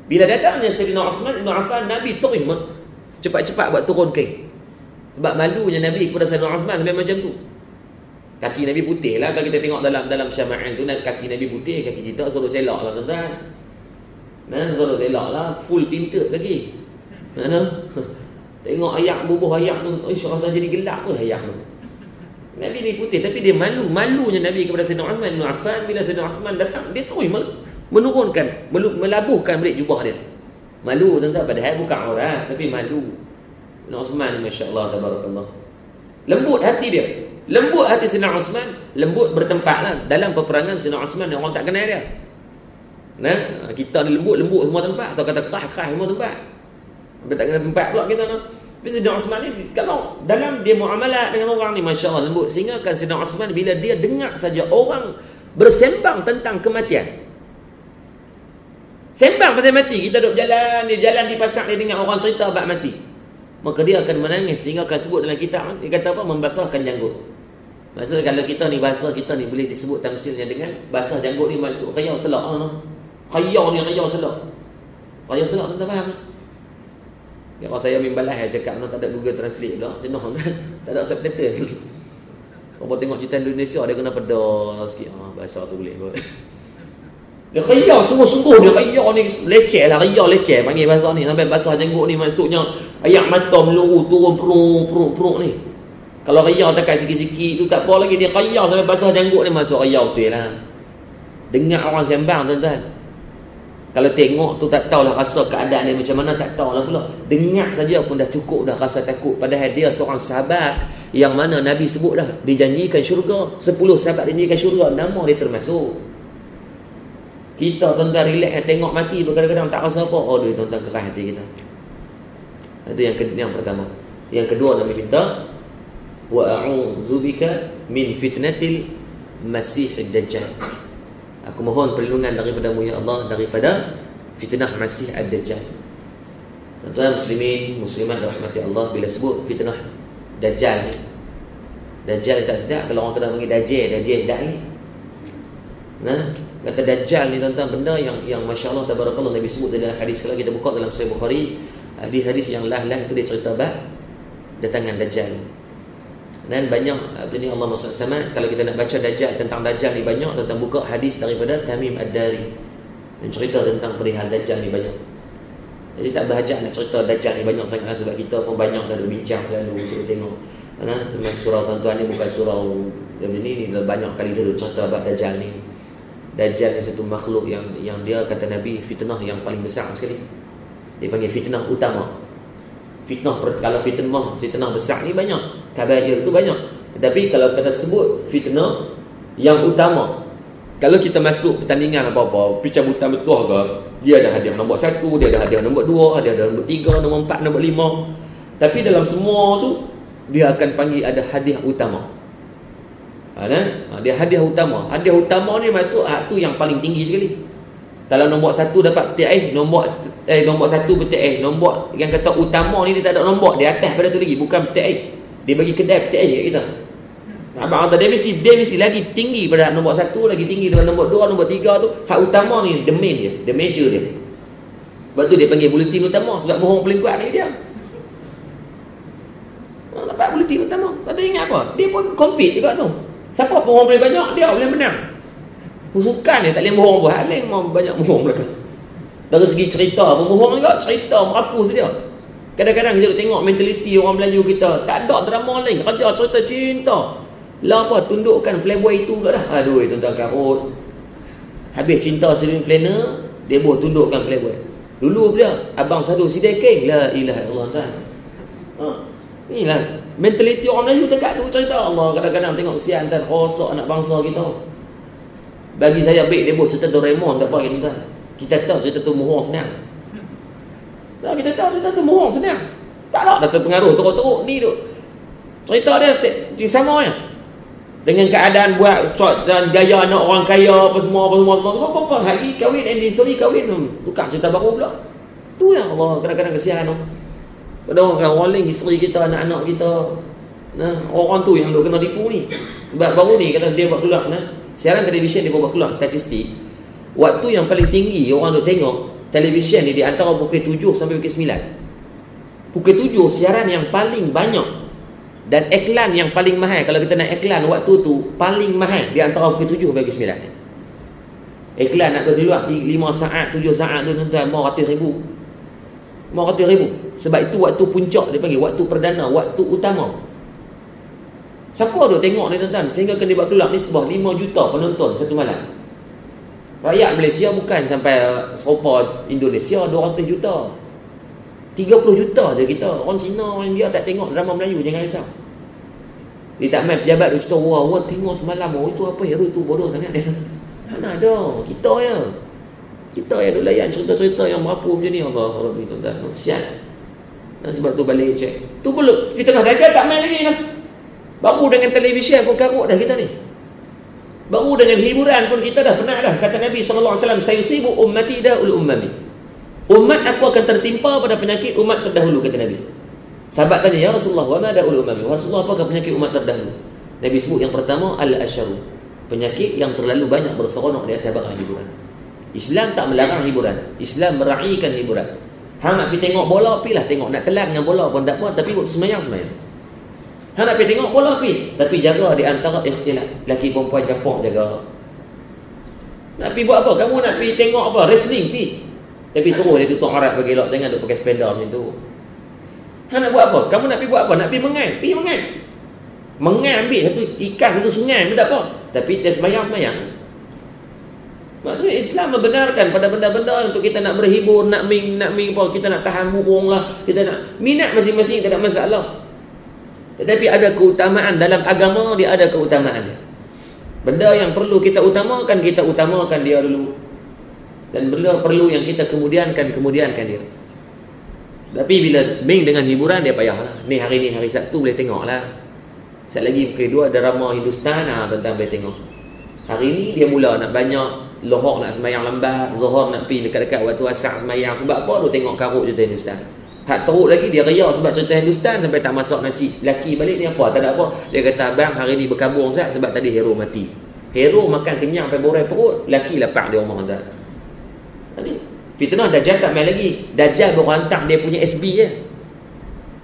Bila datangnya Sayyidina Uthman Ibn Affan, Nabi terima cepat-cepat buat turun keng. Sebab malunya Nabi kepada Sayyidina Uthman sampai macam tu. Kaki Nabi putih lah. Kalau kita tengok dalam Syama'il tu, kaki Nabi putih, kaki kita suruh selak lah tuan-tuan. Nah, suruh selak lah, full tinted kaki. Nah, tengok ayak, bubuh ayak tu, rasa jadi gelap tu ayak tu. Nabi ni putih, tapi dia malunya Nabi kepada Sayyidina Uthman bin Affan. Bila Sayyidina Uthman datang, dia terus menurunkan, melabuhkan berik jubah dia. Malu tuan-tuan, padahal bukan aurat, tapi malu. Sayyidina Uthman ni masya-Allah tabarakallah. Lembut hati dia. Lembut hati Sayyidina Uthman, lembut bertempatlah dalam peperangan Sayyidina Uthman yang orang tak kenal dia. Nah, kita ni lembut semua tempat, atau kata keras semua tempat. Sampai tak kena tempat pula kita nak. Tapi Sayyidina Uthman ni kalau dalam dia muamalat dengan orang ni masya-Allah lembut, sehingga kan Sayyidina Uthman bila dia dengar saja orang bersembang tentang kematian. Sembang pasal mati, kita duduk jalan di pasar dia dengar orang cerita bab mati. Maka dia akan menangis sehingga akan sebut dalam kitab dia kata apa, membasahkan janggut. Maksudnya kalau kita ni bahasa kita ni boleh disebut tamsilnya dengan basah janggut ni maksud rayau selak lah. Rayau selak. Rayau selak tuan-tuan faham? Kalau saya membalas cakap tak ada Google Translate pula, jenuh kan. Tak ada subtitle. Kalau tengok cerita Indonesia dia kena pedas sikit. Bahasa tu boleh kot. Dia rayau sungguh-sungguh, dia rayau ni leceh lah, rayau leceh panggil bahasa ni. Sampai basah janggut ni maksudnya ayak mata meluru turun peruk ni. Kalau rayau takat sikit-sikit tu tak apa lagi, dia rayau sampai basah janggut ni masuk rayau betul lah. Dengar orang sembang tuan-tuan. Kalau tengok tu tak tahulah rasa keadaan dia macam mana, tak tahulah pula. Dengar saja pun dah cukup dah rasa takut. Padahal dia seorang sahabat yang mana Nabi sebut dah dijanjikan syurga. 10 sahabat dijanjikan syurga, nama dia termasuk. Kita tuan-tuan relax tengok mati kadang-kadang tak rasa apa. Oh dia tuan-tuan keras hati kita. Itu yang pertama. Yang kedua Nabi minta wa a'udzubika min fitnatil masiihid dajjal. Aku mohon perlindungan daripada-Mu ya Allah daripada fitnah Masih ad-Dajjal. Tuan-tuan muslimin, muslimat rahmati Allah, bila sebut fitnah Dajjal ni, Dajjal tak sedap kalau orang kena panggil Dajjal sedap ni. Nah, kata Dajjal ni tuan-tuan benda yang masya-Allah tabarakallah Nabi sebut dalam hadis. Kalau kita buka dalam Sahih Bukhari, hadis yang lah itu dia cerita bab datangan Dajjal. Dan banyak ini Allah maksud sama. Kalau kita nak baca Dajjal, tentang Dajjal ni banyak, tentang buka hadis daripada Tamim Ad-Dari yang cerita tentang perihal Dajjal ni banyak. Jadi tak berhajat nak cerita Dajjal ni banyak sangat, sebab kita pun banyak dah bincang selalu suruh tengok. Karena teman surau tuan-tuan ni bukan surau yang ini banyak kali dulu cerita bab Dajjal ni. Dajjal ni satu makhluk yang dia kata Nabi fitnah yang paling besar sekali. Dia panggil fitnah utama. Kalau fitnah besar ni banyak, kabair tu banyak. Tetapi kalau kita sebut fitnah yang utama, kalau kita masuk pertandingan apa-apa, pencabutan betul ke, dia ada hadiah nombor 1, dia ada hadiah nombor 2, dia ada nombor 3, nombor 4, nombor 5. Tapi dalam semua tu dia akan panggil ada hadiah utama. Dia hadiah utama. Hadiah utama ni masuk tu yang paling tinggi sekali. Kalau nombor 1 dapat petik air, nombor 1 petik air. Nombor yang kata utama ni dia tak ada nombor, dia atas pada tu lagi, bukan petik air. Dia bagi kedai petik air kat kita. Abang kata dia mesti lagi tinggi pada nombor 1, lagi tinggi daripada nombor 2, nombor 3 tu. Hak utama ni the main dia, the major dia. Sebab tu dia panggil buletin utama, sebab bohong paling kuat ni dia. dapat bulletin utama. Kata ingat apa? Dia pun compete juga tu. Siapa bohong paling banyak, dia boleh menang. Sukan dia tak boleh bohong buat. Lain mau banyak bohong belakang. Dari segi cerita pun bohong juga. Cerita merapus dia. Kadang-kadang kita tengok mentaliti orang Melayu kita. Tak ada drama lain. Kerja cerita cinta. Lah apa? Tundukkan playboy itu ke dah. Aduh, tuan-tuan karut. Habis cinta sering planner, dia boleh tundukkan playboy. Dulu dia, abang sadu sidekeng. La ilaha illallah ta'ala. Inilah mentaliti orang Melayu dekat tu cerita. Allah kadang-kadang tengok kesian dan rosak anak bangsa kita. Bagi saya baik dia buat cerita Doraemon tak apa kan. Kita tahu cerita tu mohon senang. Dah kita tahu cerita tu mohon senang. Tak ada terpengaruh teruk-teruk ni tu. Cerita dia sama ya. Dengan keadaan buat dan gaya anak orang kaya apa semua hari kahwin and history kahwin tu. Tukar cerita baru pula. Tu yang Allah kadang-kadang kesian tu. Kadang orang lain isteri kita, anak-anak kita. Nah, orang tu yang duk kena tipu ni. Sebab baru ni kalau dia buat keluar siaran televisyen dia buat keluar statistik. Waktu yang paling tinggi orang duk tengok televisyen ni di antara pukul 7 sampai pukul 9. Pukul 7 siaran yang paling banyak dan iklan yang paling mahal. Kalau kita nak iklan waktu tu paling mahal di antara pukul 7 sampai pukul 9. Iklan nak keluar 5 saat, 7 saat tu tuan-tuan mau RM100,000. Sebab itu waktu puncak dia panggil, waktu perdana, waktu utama. Siapa duk tengok ni tuan-tuan? Sehingga kena buat keluar ni sebuah 5 juta penonton satu malam. Rakyat Malaysia bukan sampai serupa Indonesia 200 juta. 30 juta je kita. Orang Cina, orang India tak tengok drama Melayu, jangan risau. Dia tak main pejabat dia cerita, wah, orang tengok semalam, oh itu apa hero tu bodoh sangat dia. Mana ada, kita ya. Kita yang duk layan cerita-cerita yang merapu macam ni. Allah tuan-tuan, sial. Dan sebab tu balik cek. Tu belum fitnah dajjal tak main lagi lah. Baru dengan televisyen pun karut dah kita ni. Baru dengan hiburan pun kita dah penat dah. Kata Nabi SAW, sayusibu ummati da'ul ummami. Umat aku akan tertimpa pada penyakit umat terdahulu, kata Nabi. Sahabat tanya, ya Rasulullah, wa ma da'ul ummami? Rasulullah, apakah penyakit umat terdahulu? Nabi sebut yang pertama, al-asyaru. Penyakit yang terlalu banyak berseronok di atas barang hiburan. Islam tak melarang hiburan. Islam meraihkan hiburan. Hang nak pergi tengok bola, pergilah tengok. Nak telan dengan bola pun tak apa, tapi buat semayang. Hang nak pergi tengok bola, pergi. Tapi jaga di antara ikhtilat. Laki perempuan capok jaga. Nak pergi buat apa? Kamu nak pergi tengok apa? Wrestling, pergi. Tapi suruh dia tutup aurat bagi elok. Jangan duk pakai sepeda macam tu. Hang nak buat apa? Kamu nak pergi buat apa? Nak pergi mengai. Pergi mengai. Mengai ambil satu ikan, satu sungai pun tak apa. Tapi dia semayang. Maksudnya Islam membenarkan pada benda-benda untuk kita nak berhibur, nak ming apa, kita nak tahan burung lah, kita nak minat masing-masing, tak ada masalah. Tetapi ada keutamaan dalam agama, dia ada keutamaan dia. Benda yang perlu kita utamakan dia dulu. Dan benda perlu yang kita kemudiankan dia. Tapi bila ming dengan hiburan, dia payahlah. Ni hari ni hari Sabtu boleh tengok lah. Sekali lagi kedua drama Hindustan, tuan-tuan boleh tengok. Hari ni dia mula nak banyak Lohor nak semayang lambat, Zuhur nak pergi dekat-dekat waktu asar semayang. Sebab apa? Dia tengok karut cerita Hindustan. Hak teruk lagi dia riak sebab cerita Hindustan sampai tak masak nasi. Laki balik ni apa? Tak ada apa. Dia kata, abang hari ni berkabung Ustaz sebab tadi hero mati. Hero makan kenyang sampai borai perut, laki lapak di rumah Ustaz. Ni fitnah Dajjal tak main lagi. Dajjal baru hantar dia punya SB je.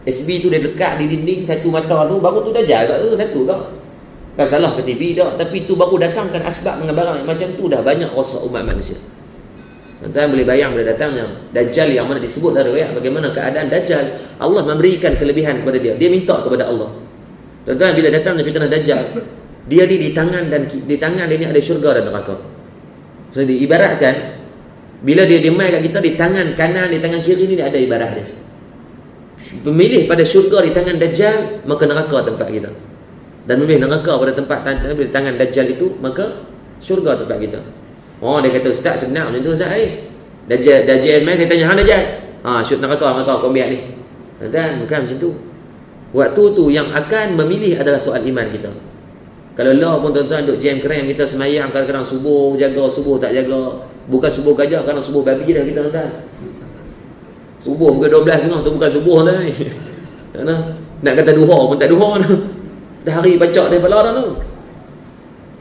SB tu dia dekat di dinding satu mata tu, baru tu Dajjal kat tu satu kat. Tak salah ke TV dah, tapi tu baru datangkan asbab dengan barang macam tu dah banyak rosak umat manusia. Tuan-tuan boleh bayang bila datangnya Dajjal yang mana disebut dalam riwayat bagaimana keadaan Dajjal. Allah memberikan kelebihan kepada dia. Dia minta kepada Allah. Tuan-tuan bila datangnya fitnah Dajjal, dia di tangan dan di tangan dia ni ada syurga dan neraka. So diibaratkan bila dia mai kat kita, di tangan kanan, di tangan kiri ni ada ibarat dia. Memilih pada syurga di tangan Dajjal, maka neraka tempat kita. Dan memilih neraka pada tempat di tangan Dajjal itu, maka syurga tempat kita. Oh, dia kata, Ustaz senang macam tu Ustaz. Dajjal main, saya tanya, hang Dajjal? Syurga neraka kau ambil ni. Dan bukan macam tu. Waktu tu yang akan memilih adalah soal iman kita. Kalau Allah pun tuan-tuan duk jam keren kita semayang, kadang-kadang subuh jaga, subuh tak jaga. Bukan subuh gajah, kadang subuh babi dah kita tuan-tuan. Subuh bukan 12 tengah tu bukan subuh dah ni. Nak kata duha pun tak duha dah. Dah hari baca daripada dah tu.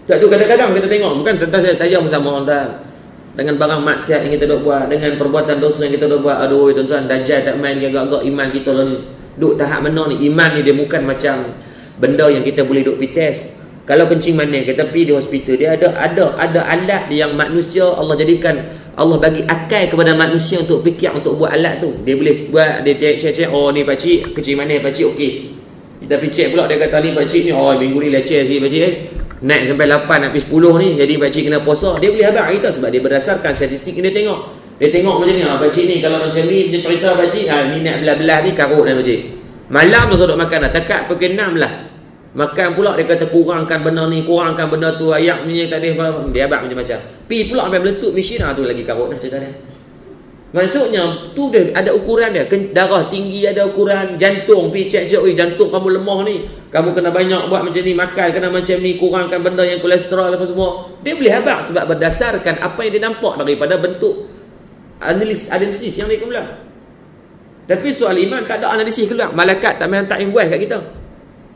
Tak tu kadang-kadang kita tengok, bukan sentiasa saya bersama tuan. Dengan barang maksiat yang kita dok buat, dengan perbuatan dosa yang kita dok buat. Aduh tuan-tuan, Dajjal tak main, dia agak-agak iman kita lah ni. Duk tahap mana ni? Iman ni dia bukan macam benda yang kita boleh duk pergi test. Kalau kencing manis, kita pergi di hospital, dia ada alat yang manusia Allah jadikan, Allah bagi akal kepada manusia untuk fikir, untuk buat alat tu. Dia boleh buat, dia cek, oh ni pakcik, kencing manis pakcik okey. Kita pergi cek pula, dia kata ni pakcik ni, oh minggu ni leceh sikit pakcik naik sampai 8 nak pergi 10 ni, jadi pakcik kena puasa. Dia boleh habaq kita sebab dia berdasarkan statistik dia tengok. Dia tengok macam ni, pakcik ni kalau macam ni, dia cerita pakcik, ni nak belah-belah ni karut dah pakcik. Malam tu sodok makan dah, takat pukul 6 lah. Makan pula dia kata kurangkan benda ni, kurangkan benda tu, ayak punya tak ada apa, dia abang macam-macam. Pi pula sampai meletup mesin tu lagi karut dah cerita dia. Maksudnya tu dia ada ukuran dia, darah tinggi ada ukuran, jantung pi cek-cek, oi jantung kamu lemah ni, kamu kena banyak buat macam ni, makan kena macam ni, kurangkan benda yang kolesterol apa semua. Dia boleh habaq sebab berdasarkan apa yang dia nampak daripada bentuk analisis yang dia keluar. Tapi soal iman tak ada analisis keluar. Malaikat tak main hantar invoice kat kita.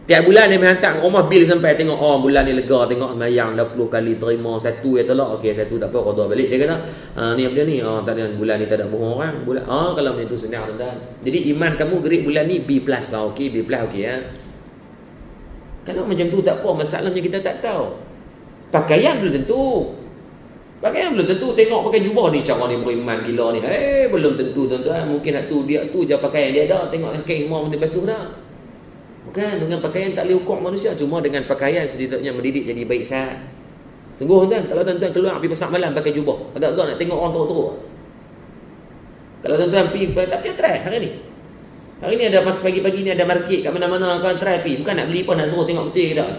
Tiap bulan dia hantar rumah bil sampai tengok, oh bulan ni lega, tengok semayang dah 10 kali terima, satu ya tolak, okey satu tak apa, qada balik. Dia kata, ni apa dia ni? Tak ada, bulan ni tak ada bohong orang. Bulan kalau macam tu senang tuan-tuan. Jadi iman kamu grade bulan ni B+, okey, B+ okey ya. Kalau macam tu tak apa, masalahnya kita tak tahu. Pakaian belum tentu. Pakaian belum tentu, tengok pakai jubah ni cara ni beriman gila ni. Belum tentu tuan-tuan. Mungkin nak tu dia tu je pakaian dia dah, tengok kain imam dia basuh dah. Bukan, dengan pakaian tak boleh ukur manusia. Cuma dengan pakaian setidaknya mendidik jadi baik sihat. Sungguh tuan, kalau tuan-tuan keluar pergi pasar malam pakai jubah, agak-agak nak tengok orang teruk-teruk. Kalau tuan-tuan pergi, tapi try hari ni. Hari ni ada pagi-pagi ni ada market kat mana-mana, kau try pergi. Bukan nak beli pun, nak suruh tengok betul tak.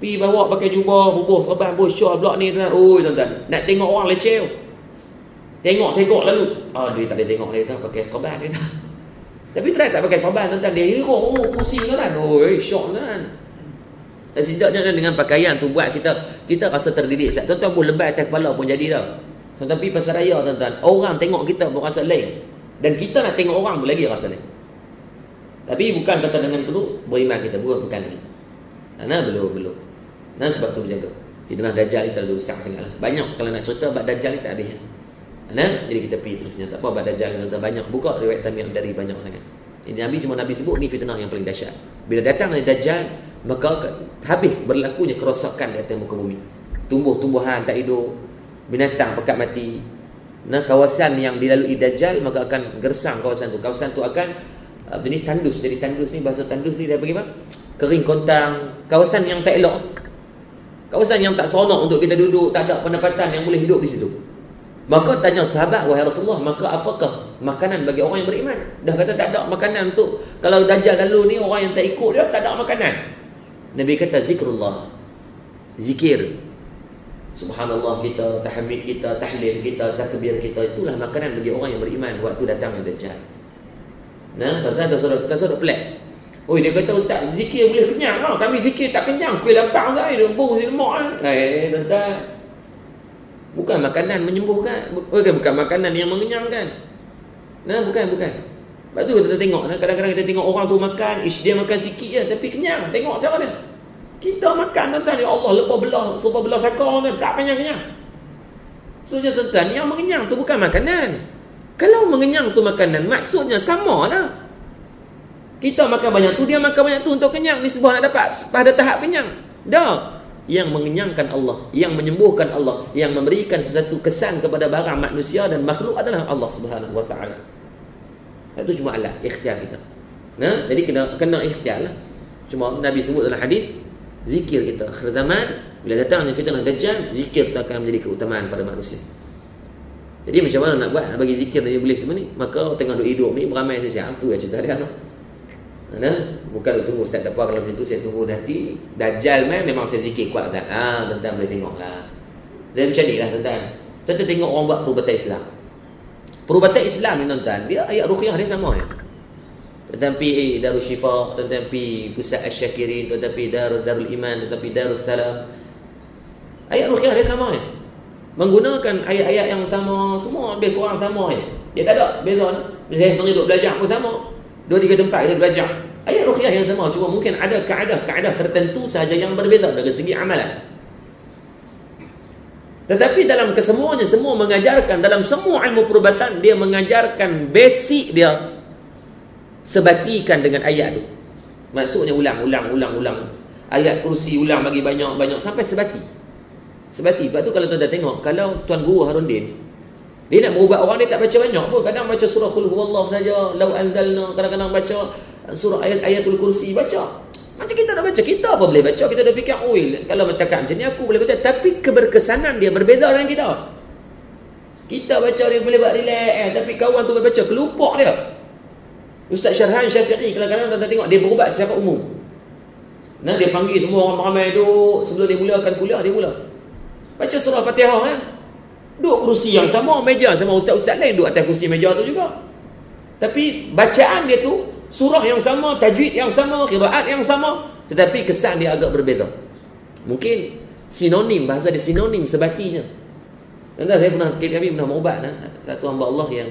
Pergi bawa pakai jubah, bubuh serban, bubuh syol blok ni tuan. Oi tuan-tuan, nak tengok orang leceh. Tengok segok lalu. Dia tak boleh tengok dia tak pakai serban dia tak. Tapi try tak pakai serban tuan-tuan, dia hero, pusing kan. Syok kan. Setidaknya dengan pakaian tu buat kita rasa terdidik. Tuan-tuan pun lebay atas kepala pun jadi dah. Tuan-tuan pergi pasar raya tuan-tuan, orang tengok kita pun rasa lain. Dan kita nak tengok orang pun lagi rasa lain. Tapi bukan kata dengan perlu beriman kita, bukan lagi. Nah belum. Nah sebab tu berjaga. Fitnah Dajjal ni terlalu besar sangatlah. Banyak kalau nak cerita bab Dajjal ni tak habis. Jadi kita pergi terusnya. Tak apa bab Dajjal ni banyak. Buka riwayat Tamim dari banyak sangat. Ini Nabi sebut ni fitnah yang paling dahsyat. Bila datang dari Dajjal, maka habis berlakunya kerosakan di atas muka bumi. Tumbuh-tumbuhan tak hidup, binatang pekat mati. Kawasan yang dilalui Dajjal maka akan gersang kawasan tu. Kawasan tu akan ini tandus. Jadi tandus ni, bahasa tandus ni dia bagaimana? Kering kontang. Kawasan yang tak elok. Kawasan yang tak seronok untuk kita duduk, tak ada pendapatan yang boleh hidup di situ. Maka tanya sahabat, wahai Rasulullah, maka apakah makanan bagi orang yang beriman? Dah kata tak ada makanan untuk, kalau Dajjal lalu ni orang yang tak ikut dia, tak ada makanan. Nabi kata zikrullah, zikir. Subhanallah kita, tahmid kita, tahlil kita, takbir kita, itulah makanan bagi orang yang beriman waktu datang Dajjal. Tuan-tuan tak suruh pelik. Dia kata ustaz, zikir boleh kenyang lah. Kami zikir tak kenyang, kuih lapang dah, rembung si lemak kan. Tuan-tuan, bukan makanan menyembuhkan, bukan makanan yang mengenyangkan. Bukan. Sebab tu kita tengok, kadang-kadang kita tengok orang tu makan, dia makan sikit je tapi kenyang. Tengok cara dia. Kita makan tuan-tuan, ya Allah, lepas belah sakar tak kenyang-kenyang. Maksudnya tuan-tuan, yang mengenyang tu bukan makanan. Kalau mengenyang tu makanan, maksudnya sama lah. Kita makan banyak tu, dia makan banyak tu untuk kenyang. Ni sebuah nak dapat pada tahap kenyang. Dah. Yang mengenyangkan Allah, yang menyembuhkan Allah, yang memberikan sesuatu kesan kepada barang manusia dan makhluk adalah Allah Subhanahu Wa Taala. Itu cuma alat ikhtiar kita. Jadi kena ikhtiar lah. Cuma Nabi sebut dalam hadis, zikir kita akhir zaman, bila datangnya fitnah Dajjal, zikir kita akan menjadi keutamaan pada manusia. Jadi macam mana nak buat, nak bagi zikir dia boleh semua ni? Maka tengah duk hidup ni beramai saya tu ya cerita dia. Bukan tunggu Ustaz tak apa, kalau macam tu saya tunggu nanti Dajjal memang saya zikir kuat kan. Tuan-tuan boleh tengok lah. Dan macam ni lah tuan-tuan. Tuan-tuan tengok orang buat perubatan Islam. Perubatan Islam ni tuan-tuan, dia ayat ruqyah dia sama ya. Tuan-tuan pergi Darul Syifa, tuan-tuan pergi Pusat Asy-Syakirin, tuan-tuan pergi Darul Iman, tuan-tuan pergi Darul Salam. Ayat ruqyah dia sama ya. Menggunakan ayat-ayat yang sama, semua lebih kurang sama ya. Dia tak ada beza. Saya sendiri duduk belajar pun sama. 2-3 tempat kita belajar ayat ruqyah yang sama, cuma mungkin ada kaedah tertentu sahaja yang berbeza dari segi amalan. Tetapi dalam kesemuanya, semua mengajarkan, dalam semua ilmu perubatan dia mengajarkan basic dia. sebatikan dengan ayat tu. Maksudnya ulang. Ayat kursi ulang bagi banyak sampai sebati. Sebab tu kalau tuan dah tengok, kalau Tuan Guru Harundin, dia nak berubat orang, dia tak baca banyak pun. Kadang baca surah Qul Huwallahu saja, Law Anzalna, kadang-kadang baca surah ayatul kursi, baca. Macam kita nak baca, kita apa boleh baca? Kita dah fikir, kalau bercakap macam ni aku boleh baca. Tapi keberkesanan dia berbeza dengan kita. Kita baca dia boleh buat relax, tapi kawan tu baca, kelupak dia. Ustaz Syarhan Syafi'i, kadang-kadang tuan tengok, dia berubat secara umum. Nah, dia panggil semua orang ramai duduk, sebelum dia mulakan kuliah, dia mula baca surah Fatihah kan. Duduk kerusi yang sama, meja yang sama. Ustaz-ustaz lain duduk atas kerusi meja tu juga. Tapi bacaan dia tu, surah yang sama, tajwid yang sama, qiraat yang sama, tetapi kesan dia agak berbeza. Mungkin sinonim, bahasa dia sinonim sebatinya. Nanti kami pernah mengubat satu hamba Allah yang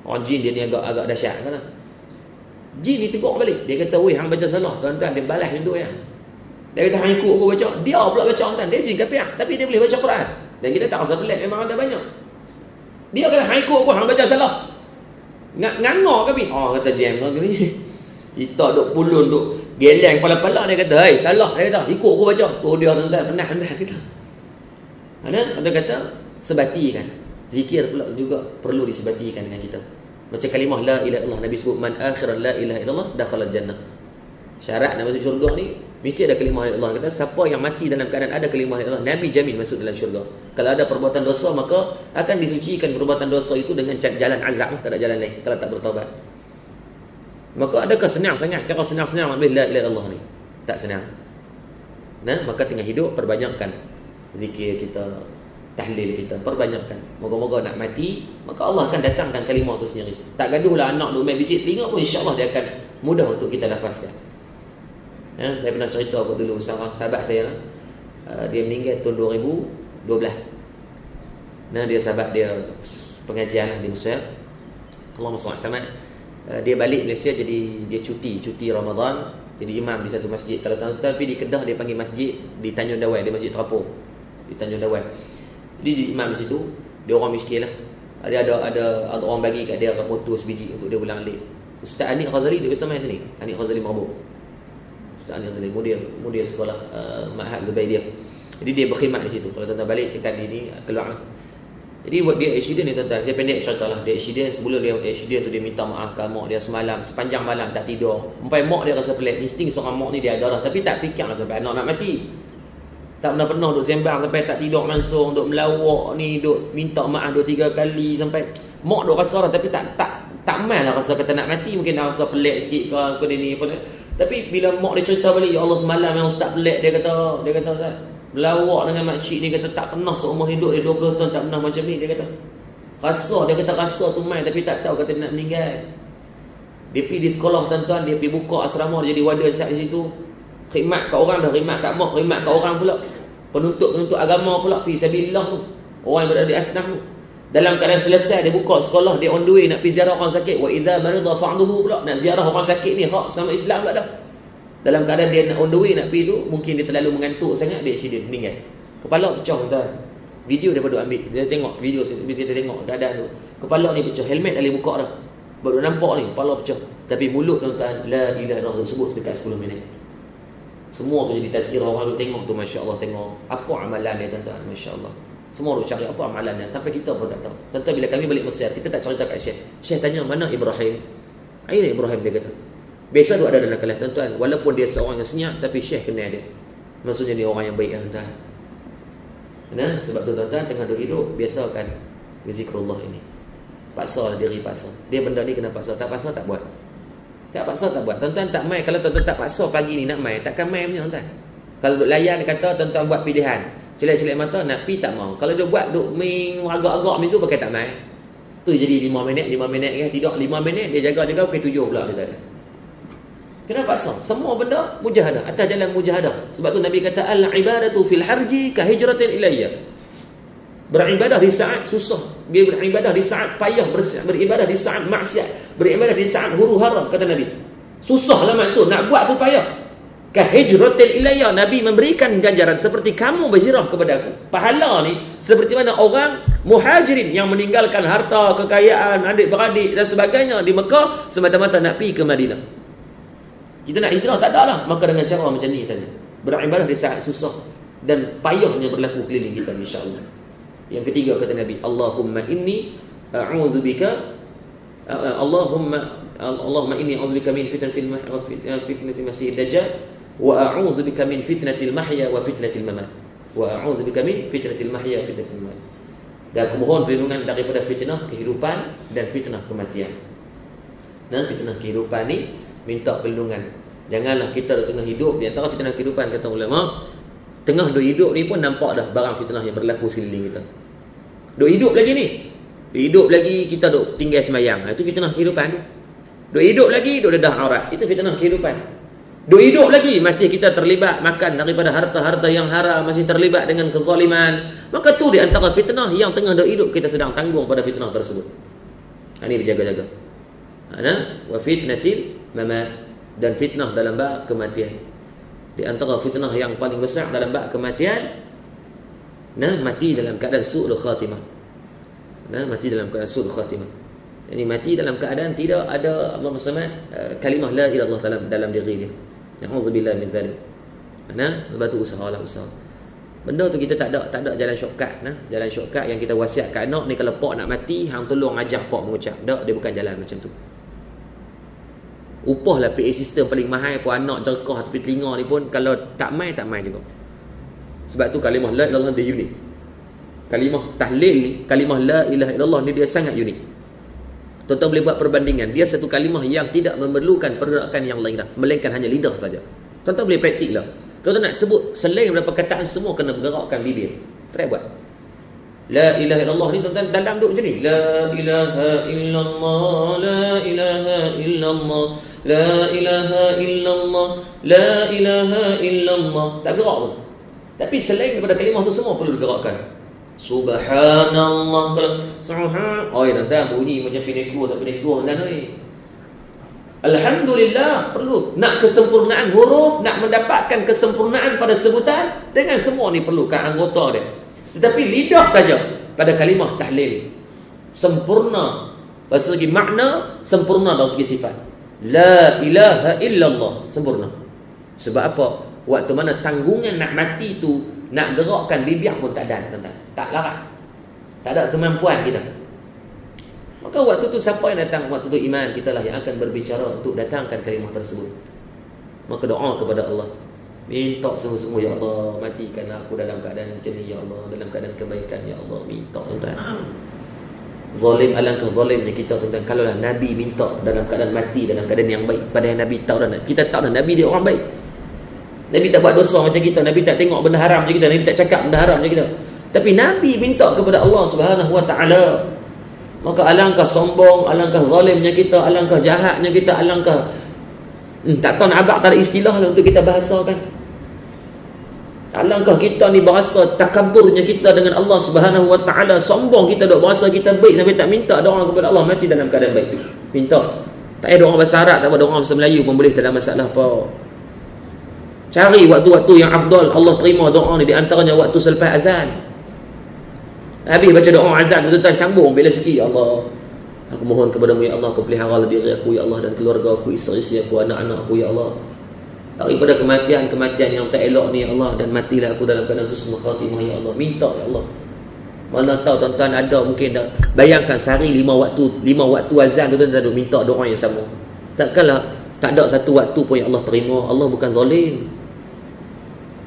orang jin dia ni agak dahsyat kan. Jin ni tegur balik. Dia kata, "Weh, hang baca salah, tuan-tuan." Dia balas macam tu ya. Dia kata, "Hang ikut aku baca." Dia pula baca tuan. Dia jin kafir, tapi dia boleh baca Quran. Dan kita tak rasa pelik, memang ada banyak. Dia kata, "Hang ikut aku, hang baca salah." Ngangor kami. Kata jam gini. Kita duk pulun, duk geleng kepala-kepala. Dia kata, "Hei, salah." Dia kata, "Ikut aku baca." Tu dia tuan-tuan penat kita. Ada kata sebatikan. Zikir pula juga perlu disebatikan dengan kita. Macam kalimah la ilaha illallah, Nabi sebut man akhiran la ilaha illallah dakhala jannah. Syarat nak masuk syurga ni mesti ada kalimah la ilaha illallah. Kata siapa yang mati dalam keadaan ada kalimah la ilaha illallah, Nabi jamin masuk dalam syurga. Kalau ada perbuatan dosa, maka akan disucikan perbuatan dosa itu dengan jalan azab, tak ada jalan lain kalau tak bertaubat. Maka adakah senang sangat? Kalau senang-senang ambil la ilaha illallah ni? Tak senang. Maka tengah hidup perbanyakkan zikir kita, tahlil kita, perbanyakkan. Moga-moga nak mati, maka Allah akan datangkan kalimah tu sendiri. Tak gaduhlah anak duk main bisik telinga pun, insya-Allah dia akan mudah untuk kita lafazkan. Saya pernah cerita aku dulu sahabat saya, dia meninggal tahun 2012. Dia sahabat dia pengajian di Mesir. Allahumma salli alaihi. Dia balik Malaysia, jadi dia cuti Ramadan, jadi imam di satu masjid. Kalau tuan-tuan pergi di Kedah, dia panggil masjid di Tanjung Dawai, dia masjid terapung di Tanjung Dawai. Jadi imam di situ, dia orang miskin lah. Ada orang bagi kat dia motor sebiji untuk dia pulang alik. Ustaz Anik Ghazali dia bersama sini. Anik Ghazali Mabuk. Ustaz Anik Ghazali mudir sekolah Ma'had Zubaidiyah. Jadi dia berkhidmat di situ. Kalau tuan-tuan balik tingkat ini keluar. Jadi buat dia accident ni tuan-tuan. Saya pendek ceritalah. Dia accident, sebelum dia accident tu dia minta maaf ke mak dia semalam, sepanjang malam tak tidur. Sampai mak dia rasa pelik. Insting seorang mak ni dia ada dah, tapi tak fikirlah sampai anak nak mati. Tak pernah duk sembang sampai tak tidur langsung, duk melawak ni, duk minta maaf 2-3 kali sampai mak duk rasa dah, tapi tak mal lah rasa kata nak mati. Mungkin dah rasa pelik sikit ke apa ni apa. Tapi bila mak dia cerita balik, ya Allah semalam yang ustaz pelik, dia kata Ustaz, melawak dengan makcik ni, kata tak pernah seumur hidup dia 20 tahun tak pernah macam ni, dia kata. Rasa tu main, tapi tak tahu kata dia nak meninggal. Dia pergi di sekolah tuan-tuan, dia pergi buka asrama, dia jadi warden sat di situ. Khidmat kat orang dah, khidmat kat mak, khidmat kat orang pula. Penuntut agama pula, fi sabilillah tu. Orang yang berada di asnaf tu. Dalam keadaan selesai, dia buka sekolah, dia on the way nak pergi ziarah orang sakit. Wa idza marida fa'duhu pula, nak ziarah orang sakit ni, hak sama Islam pula dah. Dalam keadaan dia nak on the way nak pergi tu, mungkin dia terlalu mengantuk sangat, dia accident, meninggal. Kepala pecah tuan. Video dia baru ambil, dia tengok video, kita tengok keadaan tu. Kepala ni pecah, helmet dah boleh buka dah. Baru nampak ni, kepala pecah. Tapi mulut tuan-tuan, la ilaha illallah sebut dekat 10 minit. Semua tu jadi tazkirah, orang tu tengok tu, masya-Allah, tengok apa amalan dia tuan-tuan, masya-Allah. Semua tu cari apa amalan dia, sampai kita pun tak tahu. Tuan-tuan bila kami balik Mesir, kita tak cerita kat Syekh. Syekh tanya, "Mana Ibrahim?" Aina Ibrahim, dia kata. Biasa tu ada dalam kelas tuan-tuan, walaupun dia seorang yang senyap, tapi Syekh kenal dia. Maksudnya dia orang yang baik tuan-tuan. Sebab tu tuan-tuan tengah duk hidup, biasakan zikrullah ini. Paksa diri, paksa. Dia benda ni kena paksa, tak paksa tak buat. Tak paksa tak buat. Tuan-tuan tak mai, kalau tuan-tuan tak paksa pagi ni nak mai, takkan mai punya tuan-tuan. Kalau duk layan, kata tuan-tuan buat pilihan, celak-celak mata nak pi tak mau. Kalau dia buat duk agak-agak macam tu, pakai tak mai. Tu jadi 5 minit kan, tidak 5 minit dia jaga pukul 7 pula dia tak ada. Kenapa paksa? Semua benda mujahadah, atas jalan mujahadah. Sebab tu Nabi kata al-ibadatu fil harji ka hijratin ilayya. Beribadah di saat susah, dia beribadah di saat payah, beribadah di saat maksiat, beribadah di saat huru-hara, kata Nabi. Susahlah maksud, nak buat tu payah. Ka hijratin ilayya, Nabi memberikan ganjaran seperti kamu berhijrah kepada aku. Pahala ni seperti mana orang Muhajirin yang meninggalkan harta, kekayaan, adik-beradik dan sebagainya di Mekah semata-mata nak pergi ke Madinah. Kita nak hijrah tak ada lah, maka dengan cara macam ni saja. Beribadah di saat susah dan payahnya berlaku keliling kita, insya-Allah. Yang ketiga kata Nabi, Allahumma inni a'udzubika Allahumma inni a'udzubika min fitnatil masiihid dajjal wa a'udzubika min fitnatil mahya wa fitnatil mamat. Wa a'udzubika min fitnatil mahya wa fitnatil mamat. Dan aku mohon perlindungan daripada fitnah kehidupan dan fitnah kematian. Dan fitnah kehidupan ni minta perlindungan. Janganlah kita tengah hidup di antara fitnah kehidupan, kata ulama, tengah duk hidup ni pun nampak dah barang fitnah yang berlaku sekeliling kita. Duk hidup lagi ni. Duk hidup lagi kita duk tinggal sembahyang. Itu fitnah kehidupan tu. Duk hidup lagi duk dedah aurat. Itu fitnah kehidupan. Duk hidup lagi masih kita terlibat makan daripada harta-harta yang haram, masih terlibat dengan kezaliman. Maka tu di antara fitnah yang tengah duk hidup kita sedang tanggung pada fitnah tersebut. Ini berjaga-jaga. Wa fitnatil mamat, dan fitnah dalam bab kematian. Di antara fitnah yang paling besar dalam bab kematian, mati dalam keadaan su'ul khatimah. Mati dalam keadaan su'ul khatimah. Yani mati dalam keadaan tidak ada Allahumma samad kalimah la ilaha illallah dalam diri dia. Na'udzubillah min dzalik. Lepas tu usaha. Benda tu kita tak ada jalan shortcut. Jalan shortcut yang kita wasiatkan anak ni, kalau pak nak mati, hang tolong ajar pak mengucap. Tak, dia bukan jalan macam tu. Upahlah PA system paling mahal pun anak jerkah tepi telinga ni pun kalau tak mai juga. Sebab tu kalimah la ilaha illallah dia unik. Kalimah tahlil ni, kalimah la ilaha illallah ni dia sangat unik. Tuan-tuan boleh buat perbandingan, dia satu kalimah yang tidak memerlukan pergerakan yang lain dah, melainkan hanya lidah saja. Tuan-tuan boleh praktik lah. Tuan-tuan nak sebut selain daripada perkataan, semua kena bergerakkan bibir. Try buat. La ilaha illallah ni tuan-tuan dalam duk macam ni. La ilaha illallah, la ilaha illallah, la ilaha illallah, la ilaha illallah. Tak gerak pun. Tapi selain daripada kalimah tu semua perlu digerakkan. Subhanallah. Oh ya tuan-tuan, bunyi macam pineko tak pineko tuan ni. Alhamdulillah, perlu. Nak kesempurnaan huruf, nak mendapatkan kesempurnaan pada sebutan, dengan semua ni perlukan anggota dia. Tetapi lidah saja pada kalimah tahlil sempurna dari segi makna, sempurna dari segi sifat. La ilaha illallah, sempurna. Sebab apa? Waktu mana tanggungan nak mati tu, nak gerakkan bibir pun tak ada, tuan-tuan. Tak larat. Tak ada kemampuan kita. Maka waktu tu siapa yang datang? Waktu tu iman kita lah yang akan berbicara untuk datangkan kalimah tersebut. Maka doa kepada Allah. Minta semua-semua, ya Allah, matikanlah aku dalam keadaan macam ni, ya Allah, dalam keadaan kebaikan, ya Allah. Minta, tuan-tuan. Zalim, alangkah zalimnya kita, tuan-tuan. Kalau lah Nabi minta dalam keadaan mati, dalam keadaan yang baik, padahal Nabi tahu dah, kita tahu dah Nabi dia orang baik. Nabi tak buat dosa macam kita, Nabi tak tengok benda haram macam kita, Nabi tak cakap benda haram macam kita. Tapi Nabi minta kepada Allah Subhanahu Wa Taala. Maka alangkah sombong, alangkah zalimnya kita, alangkah jahatnya kita, alangkah tak tahu nak abang tak ada istilah lah untuk kita bahasakan. Alangkah kita ni berasa takaburnya kita dengan Allah Subhanahu Wa Taala, sombong kita dok berasa kita baik sampai tak minta doa kepada Allah mati dalam keadaan baik. Minta. Tak ada doa bahasa Arab, tak ada doa bahasa Melayu pun boleh, tak ada masalah apa. Cari waktu-waktu yang afdal Allah terima doa ni, di antaranya waktu selepas azan. Habis baca doa azan, tuan-tuan sambung bila sikit, ya Allah, aku mohon kepada-Mu ya Allah, kau pelihara diri aku ya Allah, dan keluarga aku, isteri aku, anak-anak aku ya Allah, daripada kematian yang tak elok ni ya Allah, dan matilah aku dalam keadaan husnul khatimah ya Allah. Minta ya Allah. Mana tahu tuan-tuan ada mungkin dah bayangkan sehari 5 waktu azan, tuan-tuan dah minta doa yang sama. Takkanlah tak ada satu waktu pun yang Allah terima. Allah bukan zalim.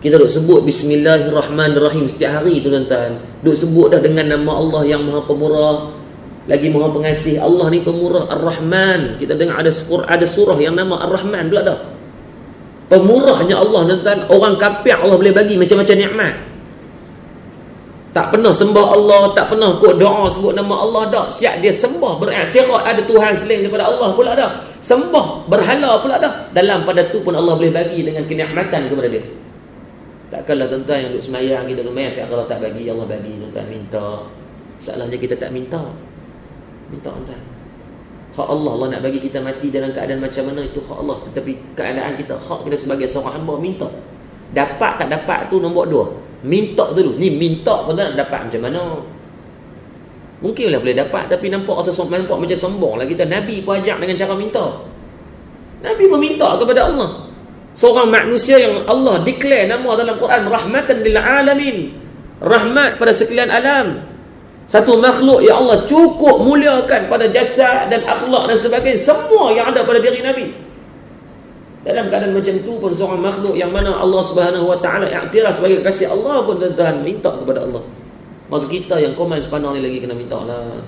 Kita duk sebut Bismillahirrahmanirrahim setiap hari, tuan-tuan. Duk sebut dah dengan nama Allah yang Maha Pemurah, lagi Maha Pengasih. Allah ni Pemurah, Ar-Rahman. Kita dengar ada surah yang nama Ar-Rahman pula dah. Pemurahnya Allah, tuan-tuan. Orang kafir Allah boleh bagi macam-macam nikmat. Tak pernah sembah Allah, tak pernah kod doa sebut nama Allah dah. Siap dia sembah, beriktiraf ada Tuhan selain daripada Allah pula dah. Sembah berhala pula dah. Dalam pada tu pun Allah boleh bagi dengan kenikmatan kepada dia. Takkanlah tuan-tuan yang duduk semayang, kita semayang tak, kalau tak bagi Allah bagi, tuan-tuan minta. Salahnya kita tak minta. Minta, tuan-tuan. Hak Allah, Allah nak bagi kita mati dalam keadaan macam mana, itu hak Allah. Tetapi keadaan kita, hak kita sebagai seorang hamba, minta. Dapat tak dapat tu nombor 2. Minta dulu. Ni minta pun tak dapat macam mana. Mungkinlah boleh dapat, tapi nampak macam sombong lah kita. Nabi pun ajak dengan cara minta. Nabi meminta kepada Allah. Seorang manusia yang Allah declare nama dalam Quran rahmatan lil alamin, rahmat pada sekalian alam. Satu makhluk yang Allah cukup muliakan pada jasad dan akhlak dan sebagainya, semua yang ada pada diri Nabi. Dalam keadaan macam tu pun seorang makhluk yang mana Allah Subhanahu wa taala iktiraf sebagai kasih Allah pun tuan-tuan minta kepada Allah. Maka kita yang komen sepanang ni lagi kena minta lah.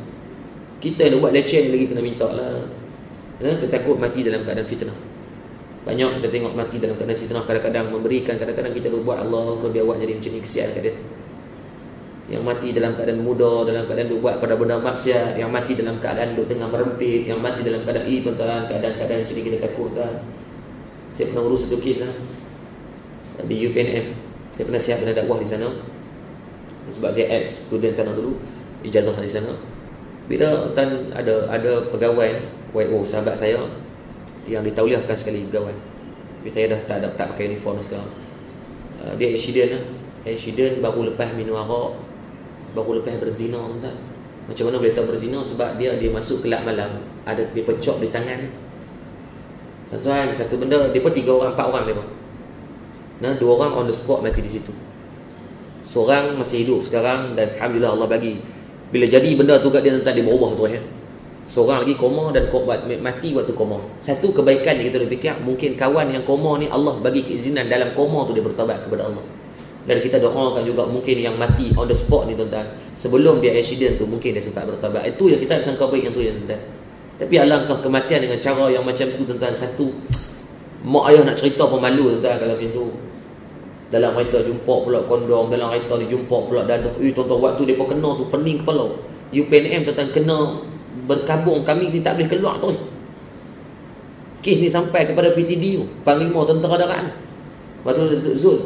Kita yang buat leceh ni lagi kena minta lah. Kita takut mati dalam keadaan fitnah. Banyak kita tengok mati dalam keadaan fitnah. Kadang-kadang memberikan, kadang-kadang kita buat Allah kau biar buat jadi macam ni, kesian kat dia. Yang mati dalam keadaan muda, dalam keadaan duk buat pada benda maksiat, yang mati dalam keadaan duk tengah merempit, yang mati dalam keadaan tuan-tuan, keadaan-keadaan macam ni kita takut dah. Saya pernah urus satu kes lah di UPNM. Saya pernah siap dengan dakwah di sana. Sebab saya ex-student sana dulu, ijazah di sana. Bila kan ada pegawai YO sahabat saya yang ditauliahkan sekali pegawai. Tapi saya dah tak pakai uniform sekarang. Dia accident baru lepas minum arak, baru lepas berzina tuan. Macam mana boleh tahu berzina? Sebab dia masuk kelab malam, ada dia pecok di tangan. Tuan-tuan, satu benda, dia pun 3 orang, 4 orang dia pun. 2 orang on the spot mati di situ. Seorang masih hidup sekarang dan alhamdulillah Allah bagi. Bila jadi benda tu kat dia tuan-tuan, dia berubah tu ya. Seorang lagi koma dan mati waktu koma. Satu kebaikan yang kita boleh fikir, mungkin kawan yang koma ni Allah bagi keizinan dalam koma tu dia bertaubat kepada Allah. Dan kita doakan juga mungkin yang mati on the spot ni tuan-tuan, sebelum dia accident tu mungkin dia sempat bertaubat. Itu yang kita sangka baik yang tu ya tuan-tuan. Tapi alangkah kematian dengan cara yang macam tu tuan-tuan. Satu, mak ayah nak cerita pun malu tuan-tuan kalau macam tu. Dalam kereta jumpa pula kondom, dalam kereta dia jumpa pula dadah. Tuan-tuan waktu dia pun kena tu pening kepala. UPNM tuan-tuan kena berkabung, kami ni tak boleh keluar tu. Kes ni sampai kepada PTDU, Panglima Tentera Darat. Waktu Datuk Zul,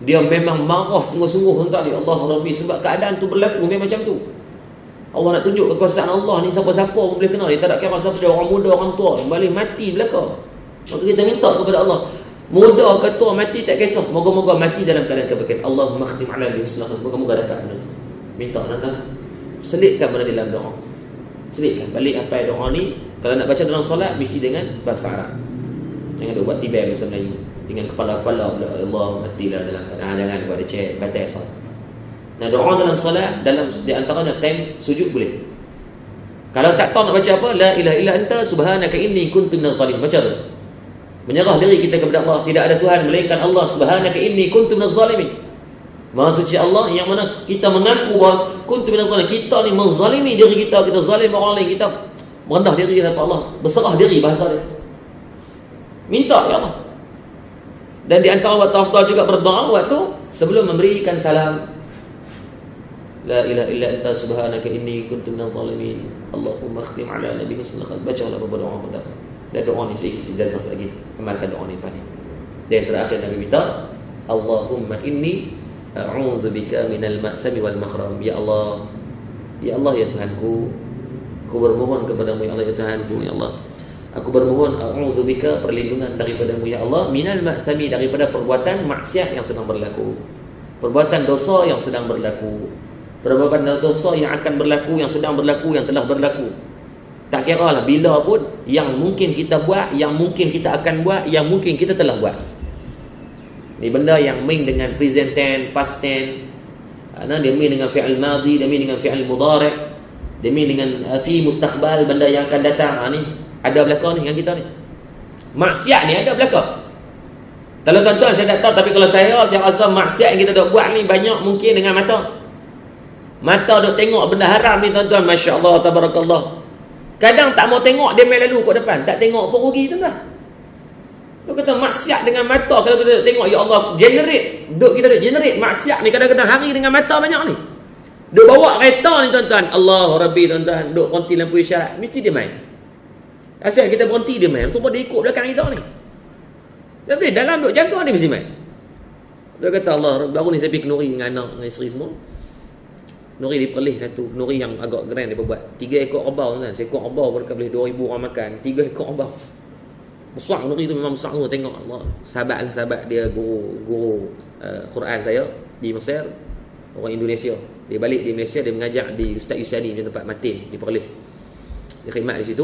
dia memang marah sungguh-sungguh tuan-tuan. Ya Allah Rabbi, sebab keadaan tu berlaku memang macam tu. Allah nak tunjuk kekuasaan Allah ni, siapa-siapa pun boleh kena. Dia tak ada kira siapa, orang muda, orang tua, boleh mati belaka. Maka kita minta kepada Allah, muda ke tua mati tak kisah, moga-moga mati dalam keadaan kebaikan. Allahumma khtim ala al-islam, moga-moga dapat benda tu. Minta tuan-tuan, selitkan benda dalam doa. Selitkan balik apa doa ni. Kalau nak baca dalam solat, mesti dengan bahasa Arab. Jangan duk buat tibai bahasa Melayu dengan kepala-kepala pula. Allah matilah dalam keadaan. Jangan buat dia cek batal solat. Nah, doa dalam solat, dalam di antaranya time sujud boleh. Kalau tak tahu nak baca apa, la ilaha illa anta subhanaka inni kuntu minadh dhalimin. Baca tu. Menyerah diri kita kepada Allah. Tidak ada Tuhan melainkan Allah. Subhanaka inni kuntu minadh dhalimin. Maha suci Allah yang mana kita mengaku bahawa kuntu minadh dhalimin. Kita ni menzalimi diri kita, kita zalim orang lain, kita merendah diri kepada Allah, berserah diri bahasa dia. Minta ya Allah. Dan di antara waktu afdal juga berdoa waktu sebelum memberikan salam. La ilaha illa anta subhanaka inni kuntu minadh dhalimin. Allahumma khtim ala nabiyyina sallallahu alaihi wasallam. Bacalah beberapa doa pada. Dan doa ni sikit ijazah lagi. Amalkan doa ni pani. Dan terakhir Nabi minta, Allahumma inni a'udzubika minal ma'sami wal makhram. Ya Allah, ya Allah ya Tuhanku, aku bermohon kepadamu ya Allah ya Tuhanku ya Allah. Aku bermohon a'udzubika perlindungan daripadamu ya Allah minal ma'sami, daripada perbuatan maksiat yang sedang berlaku, perbuatan dosa yang sedang berlaku, perbuatan dosa yang akan berlaku, yang sedang berlaku, yang telah berlaku. Tak kira lah bila pun, yang mungkin kita buat, yang mungkin kita akan buat, yang mungkin kita telah buat. Ni benda yang main dengan present tense, past tense. Dia main dengan fi'il madhi, dia main dengan fi'il mudhari', dia main dengan fi mustaqbal, benda yang akan datang. Ni ada belaka ni dengan kita ni. Maksiat ni ada belaka. Kalau tuan-tuan saya tak tahu, tapi kalau saya rasa maksiat yang kita dah buat ni banyak mungkin dengan mata. Mata duk tengok benda haram ni tuan-tuan, masya-Allah tabarakallah. Kadang tak mau tengok, dia main lalu kat depan, tak tengok pun rugi tuan-tuan. Dia kata maksiat dengan mata, kalau kita tengok ya Allah kita generate maksiat ni kadang-kadang hari dengan mata banyak ni. Dia bawa kereta ni tuan-tuan, Allah Rabbi tuan-tuan, duk berhenti lampu isyarat, mesti dia main. Asal kita berhenti dia main, sebab dia ikut belakang kita ni. Tapi dalam duk jaga dia mesti main. Dia kata Allah Rabbi, baru ni saya pergi ke Nuri dengan anak, dengan isteri semua. Nuri diperlih satu, Nuri yang agak grand dia buat 3 ekor kerbau kan. Seekor kerbau berdekat boleh 2,000 orang makan. 3 ekor kerbau. Besar Nuri tu memang besar tu, tengok Allah. Sahabat dia guru Quran saya di Mesir, orang Indonesia. Dia balik di Malaysia, dia mengajar di Ustaz Yusani di tempat Matin di Perlis. Dia khidmat di situ.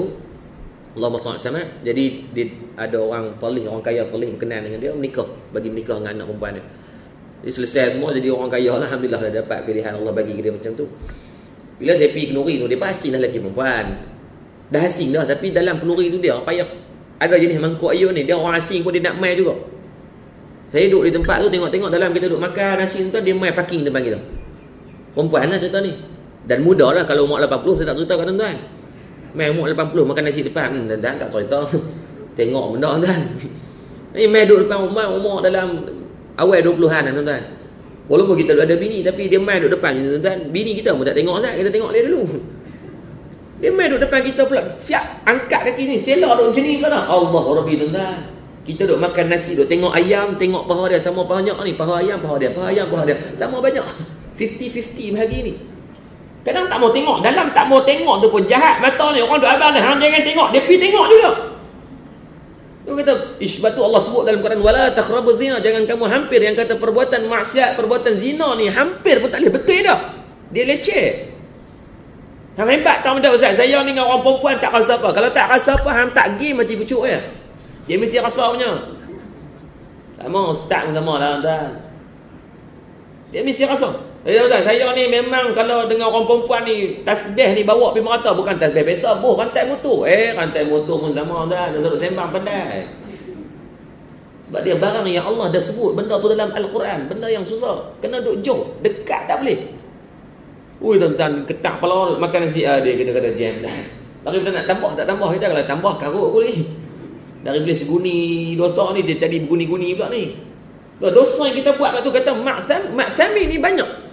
Allahumma salli sama. Jadi dia ada orang Perlis, orang kaya Perlis berkenan dengan dia, bagi menikah dengan anak perempuan dia. Dia selesai semua jadi orang kaya, alhamdulillah dah dapat pilihan Allah bagi dia macam tu. Bila saya pergi Kenuri tu, dia pasti dah lelaki perempuan. Dah asing dah, tapi dalam Kenuri tu dia payah. Ada jenis mangkuk ayun ni, dia orang asing pun dia nak mai juga. Saya duduk di tempat tu, tengok-tengok dalam kita duduk makan nasi tu, dia mai parking depan kita. Perempuan lah cerita ni. Dan mudah lah, kalau umur 80 saya tak cerita kat tuan-tuan. Mai umur 80 makan nasi depan, dan tak cerita. Tengok benda tuan. Ni mai duduk depan rumah, umur dalam awal 20-an lah tuan-tuan. Walaupun kita ada bini, tapi dia mai duduk depan tuan-tuan. Bini kita pun tak tengok tak, kita tengok dia dulu. Dia mai duduk depan kita pula, siap angkat kaki ni, selak duduk macam ni pula dah. Allah Rabbi tuan-tuan. Kita duduk makan nasi, duduk tengok ayam, tengok paha dia sama banyak ni, paha ayam, paha dia, paha ayam, paha dia. Sama banyak. 50-50 bahagi ni. Kadang tak mau tengok, dalam tak mau tengok tu pun jahat mata ni. Orang duk abang dah, hang jangan tengok, dia pergi tengok juga. Dia kata, batu Allah sebut dalam Quran, wala takhrabuz zina, jangan kamu hampir. Yang kata perbuatan maksiat, perbuatan zina ni hampir pun tak boleh, betul dah. Dia leceh. Hang hebat tahu dah Ustaz, saya ni dengan orang perempuan tak rasa apa. Kalau tak rasa apa, hang tak game mati pucuk ya. Dia mesti rasa punya. Sama ustaz pun sama lah tuan. Dia mesti rasa. Ustaz, saya ni memang kalau dengan orang perempuan ni, tasbih ni bawa pergi merata, bukan tasbih biasa, rantai motor. Rantai motor pun sama tuan, dia duduk sembang pandai. Sebab dia barang yang Allah dah sebut benda tu dalam Al-Quran, benda yang susah. Kena duduk jauh, dekat tak boleh. Ui tuan-tuan, ketak kepala makan nasi dia, kita kata jam dah. Tapi bila nak tambah tak tambah, kita kalau tambah karut aku ni. Dari bila seguni dosa ni, dia tadi berguni-guni pula ni. Dosa yang kita buat tu kata maksami ni banyak.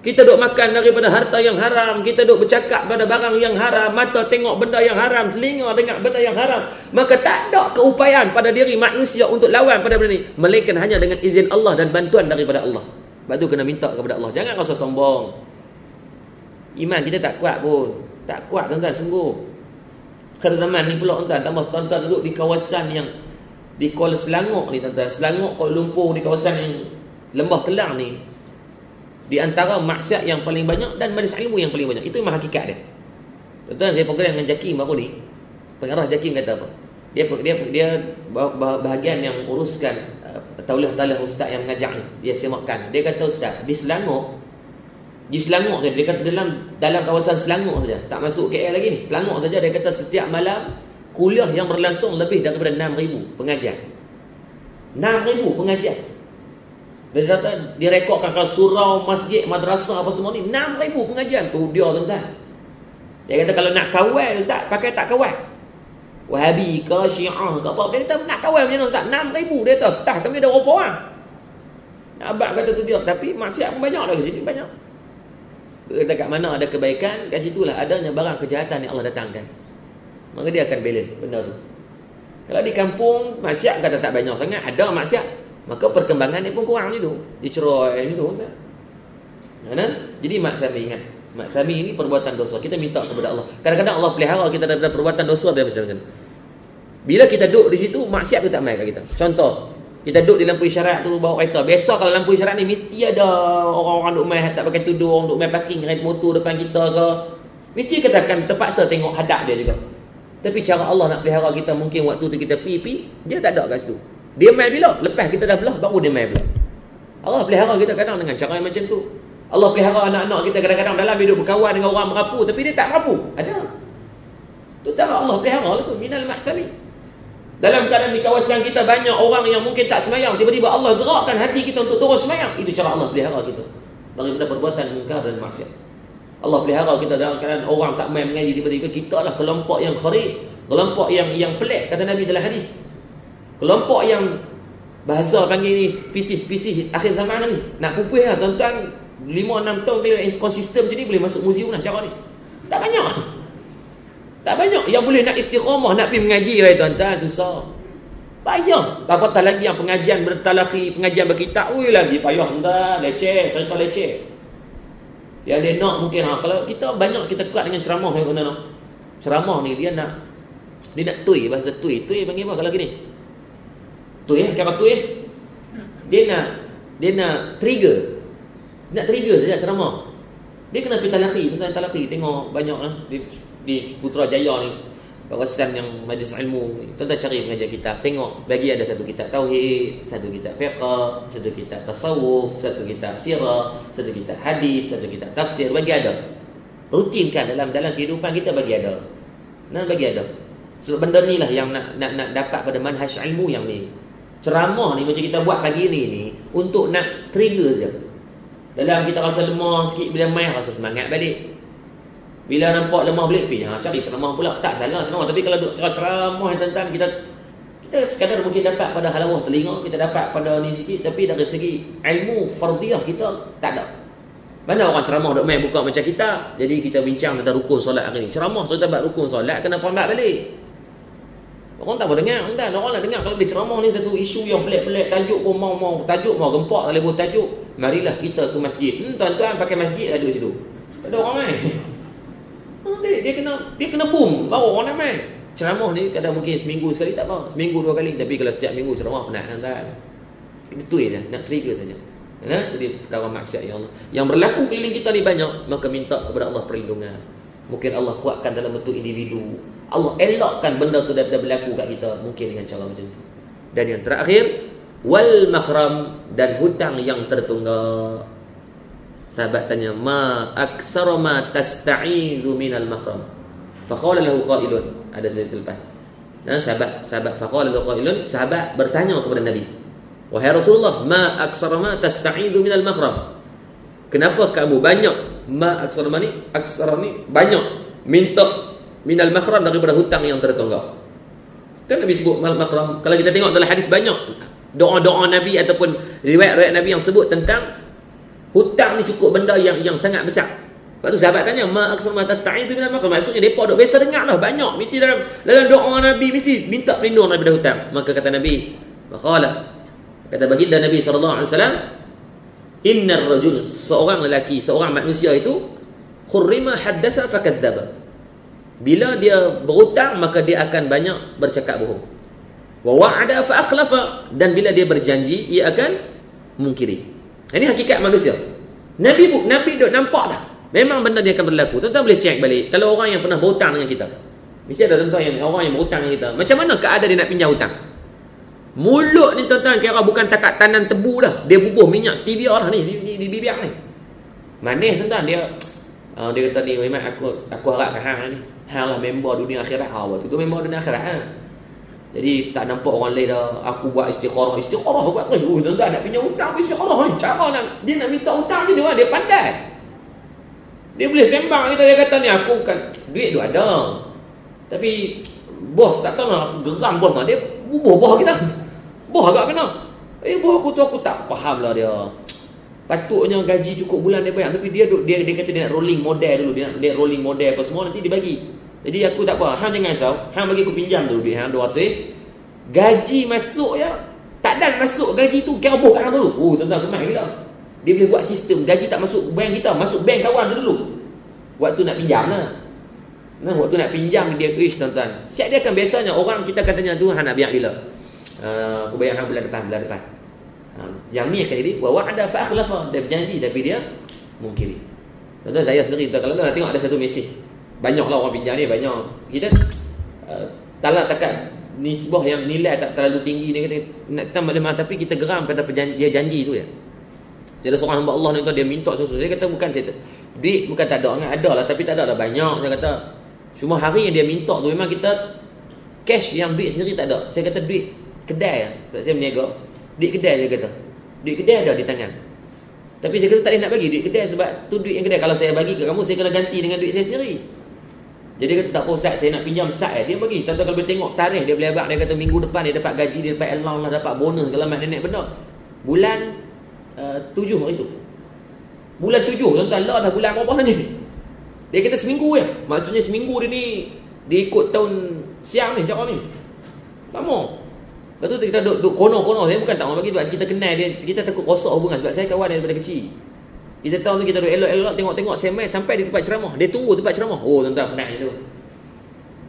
Kita duk makan daripada harta yang haram, kita duk bercakap pada barang yang haram, mata tengok benda yang haram, telinga dengar benda yang haram. Maka tak ada keupayaan pada diri manusia untuk lawan pada benda ni, melainkan hanya dengan izin Allah dan bantuan daripada Allah. Sebab tu kena minta kepada Allah. Jangan rasa sombong. Iman kita tak kuat pun. Tak kuat tuan-tuan, sungguh. Akhir zaman ni pula tuan-tuan duduk di kawasan yang di Kuala Selangor ni tuan-tuan. Selangor, Kuala Lumpur, di kawasan yang Lembah Kelang ni, di antara maksiat yang paling banyak dan majlis ilmu yang paling banyak. Itu memang hakikat dia. Tuan-tuan, saya program dengan Jakim baru ni. Pengarah Jakim kata apa? Dia bahagian yang uruskan taulah-taulah ustaz yang mengajar ni. Dia semakkan. Dia kata ustaz, di Selangor saja, dia kata dalam kawasan Selangor saja, tak masuk KL lagi ni, Selangor saja, dia kata setiap malam kuliah yang berlangsung lebih daripada 6,000 pengajian. 6,000 pengajian. Dia kata dia rekodkan kalau surau, masjid, madrasah apa semua ni 6,000 pengajian. Tu dia tuan-tuan. Dia kata kalau nak kawal ustaz, pakai tak kawal. Wahabi ke Syiah ke apa, dia kata nak kawal macam mana ustaz? 6,000 dia kata, staff kami ada berapa orang. Abang kata tu dia, tapi maksiat pun banyak dah ke sini, banyak. Dekat mana ada kebaikan, kat situlah adanya barang kejahatan yang Allah datangkan. Maka dia akan balance benda tu. Kalau di kampung maksiat kata tak banyak sangat, ada maksiat, maka perkembangan dia pun kurang macam tu. Dia cerai macam tu. Jadi maksami ingat, maksami ini perbuatan dosa. Kita minta kepada Allah. Kadang-kadang Allah pelihara kita daripada perbuatan dosa dia macam-macam. Bila kita duduk di situ, maksiat tu tak main kat kita. Contoh, kita duduk di lampu isyarat tu bawa kereta. Biasa kalau lampu isyarat ni mesti ada orang-orang duk main tak pakai tudung, duk main parking kereta motor depan kita ke. Mesti kita akan terpaksa tengok hadap dia juga. Tapi cara Allah nak pelihara kita, mungkin waktu tu kita pi, dia tak ada kat situ. Dia main bila? Lepas kita dah belah, baru dia main pula. Allah pelihara kita kadang dengan cara yang macam tu. Allah pelihara anak-anak kita kadang-kadang dalam hidup berkawan dengan orang merapu, tapi dia tak merapu. Ada. Tu cara Allah pelihara lah tu. Minal mahsami. Dalam keadaan di kawasan kita banyak orang yang mungkin tak semayang, tiba-tiba Allah gerakkan hati kita untuk terus semayang. Itu cara Allah pelihara kita daripada perbuatan munkar dan maksiat. Allah pelihara kita dalam keadaan orang tak main mengaji, tiba-tiba kita lah kelompok yang kharib, kelompok yang pelik, kata Nabi dalam hadis. Kelompok yang bahasa panggil ni spesies akhir zaman ni. Nak pupus lah tuan-tuan, 5-6 tahun bila konsisten macam ni boleh masuk muzium lah cara ni. Tak banyak. Tak banyak yang boleh nak istiqamah, nak pergi mengaji tuan-tuan, susah. Payah. Apatah lagi yang pengajian bertalakhi, pengajian berkitab, lagi payah entah, leceh, cerita leceh. Yang dia nak mungkin kalau kita banyak kita kuat dengan ceramah yang guna no. Ceramah ni dia nak tui, bahasa tui panggil apa kalau gini? Tui kata tui. Dia nak trigger. Nak trigger saja ceramah. Dia kena pergi talaqi, tuan-tuan talaqi. Tengok banyak lah di Putrajaya ni, kawasan yang majlis ilmu. Tuan-tuan cari pengajar kitab, tengok bagi ada satu kitab tauhid, satu kitab fiqh, satu kitab tasawuf, satu kitab sirah, satu kitab hadis, satu kitab tafsir, bagi ada. Rutinkan dalam kehidupan kita, bagi ada. Bagi ada. Sebab benda ni lah yang nak dapat pada manhaj ilmu yang ni. Ceramah ni macam kita buat pagi ni untuk nak trigger je. Dalam kita rasa lemah sikit, bila main rasa semangat balik. Bila nampak lemah balik, cari ceramah pula. Tak salah ceramah, tapi kalau ceramah yang tentang kita sekadar mungkin dapat pada halawah telinga, kita dapat pada ni sikit, tapi dari segi ilmu fardiyah kita tak ada. Mana orang ceramah duk main buka macam kita. Jadi kita bincang tentang rukun solat hari ni. Ceramah cerita bab rukun solat, kena format balik. Orang tak mau dengar, orang nak dengar kalau dia ceramah ni satu isu yang pelik-pelik, tajuk pun mau tajuk mau gempak, kalau buat tajuk, marilah kita ke masjid. Tuan-tuan pakai masjid ada situ. Tak ada orang main. Dia kena boom baru orang nak main. Ceramah ni kadang mungkin seminggu sekali tak apa, seminggu 2 kali, tapi kalau setiap minggu ceramah penat tuan. Itu je, nak trigger saja. Jadi perkara maksiat ya Allah yang berlaku keliling kita ni banyak, maka minta kepada Allah perlindungan. Mungkin Allah kuatkan dalam bentuk individu, Allah elakkan benda tu daripada berlaku kat kita, mungkin dengan cara macam tu. Dan yang terakhir, wal makhram, dan hutang yang tertunggak. Sahabat tanya, ma aksara ma tasta'idhu minal makhram. Faqala lahu qailun, ada sedikit lepas. Sahabat faqala lahu qailun, sahabat bertanya kepada Nabi, wahai Rasulullah, ma aksara ma tasta'idhu minal makhram. Kenapa kamu banyak, ma aksara ni banyak minta minal makhram, daripada hutang yang tertunggak. Kan Nabi sebut makhram. Kalau kita tengok dalam hadis banyak doa-doa Nabi ataupun riwayat-riwayat Nabi yang sebut tentang hutang ni cukup benda yang sangat besar. Lepas tu sahabat tanya, ma aksara ma tasta'idhu minal makhram. Maksudnya depa duk biasa dengar lah banyak, mesti dalam doa Nabi mesti minta perlindungan daripada hutang. Maka kata Nabi, kata baginda Nabi SAW, innar rajul, seorang lelaki, seorang manusia itu, khurrima haddatha fakadzdzaba. Bila dia berhutang, maka dia akan banyak bercakap bohong. Wa wa'ada fa akhlafa, dan bila dia berjanji, ia akan mungkiri. Ini hakikat manusia. Nabi duk nampak dah, memang benda ni akan berlaku. Tuan-tuan boleh cek balik kalau orang yang pernah berhutang dengan kita. Mesti ada tuan-tuan yang orang yang berhutang dengan kita. Macam mana keadaan dia nak pinjam hutang? Mulut ni tuan-tuan kira bukan takat tanan tebu dah. Dia bubuh minyak stevia dah ni di bibir ni. Manis tuan-tuan. Dia kata ni, memang aku harapkan hang ni, hang lah member dunia akhirat. Waktu tu member dunia akhirat. Jadi tak nampak orang lain dah. Aku buat istikharah buat terus. Tuan-tuan nak pinjam hutang istikharah. Cara dia nak minta hutang je dia pandai. Dia boleh sembang kita, dia kata ni aku kan duit tu ada, tapi bos tak tahu nak geram bos lah. Dia bubuh bawah kita. Bawah agak kena. Bawah aku tu aku tak faham lah dia. Patutnya gaji cukup bulan dia bayar, tapi dia kata dia nak rolling model dulu. Dia rolling model apa semua, nanti dia bagi. Jadi aku tak apa, hang jangan risau, hang bagi aku pinjam dulu duit hang 200. Gaji masuk ya, tak dan masuk gaji tu kira boh kat hang dulu. Tuan-tuan kemas gila. Dia boleh buat sistem gaji tak masuk bank kita, masuk bank kawan tu dulu. Waktu nak pinjam lah. Waktu nak pinjam dia krish tuan-tuan. Siap dia akan biasanya orang kita katanya tu hang nak biar bila. Aku bayar hang bulan depan. Yang ni akan jadi wa wa'ada fa akhlafa, dia berjanji tapi dia mungkiri. Tuan-tuan saya sendiri kalau nak tengok ada satu mesej. Banyaklah orang pinjam ni banyak. Kita tak takat nisbah yang nilai tak terlalu tinggi, dia kata nak tambah lemah, tapi kita geram pada dia janji tu ya. Dia ada seorang hamba Allah ni dia minta susu. Saya kata bukan saya duit bukan tak ada, ada lah tapi tak ada dah banyak. Saya kata cuma hari yang dia minta tu memang kita cash, yang duit sendiri tak ada. Saya kata duit kedai sebab saya berniaga. Duit kedai saya kata. Duit kedai ada di tangan. Tapi saya kata tak boleh nak bagi duit kedai sebab tu duit yang kedai. Kalau saya bagi ke kamu, saya kena ganti dengan duit saya sendiri. Jadi dia kata tak apa Ustaz, saya nak pinjam Ustaz. Dia bagi. Tuan-tuan kalau boleh tengok tarikh dia boleh abang. Dia kata minggu depan dia dapat gaji, dia dapat allowance lah, dapat bonus segala macam nenek benda. Bulan 7 hari tu. Bulan 7 tuan-tuan lah dah bulan berapa ni. Dia kata seminggu ya. Maksudnya seminggu dia ni dia ikut tahun siang ni cara ni. Lama. Lepas tu kita duduk kono-kono. Saya bukan tak mau bagi sebab kita kenal dia. Kita takut rosak hubungan sebab saya kawan dia daripada kecil. Kita tahu tu kita duduk elok-elok tengok-tengok semai sampai di tempat ceramah. Dia tunggu tempat ceramah. Tuan-tuan penat je tu.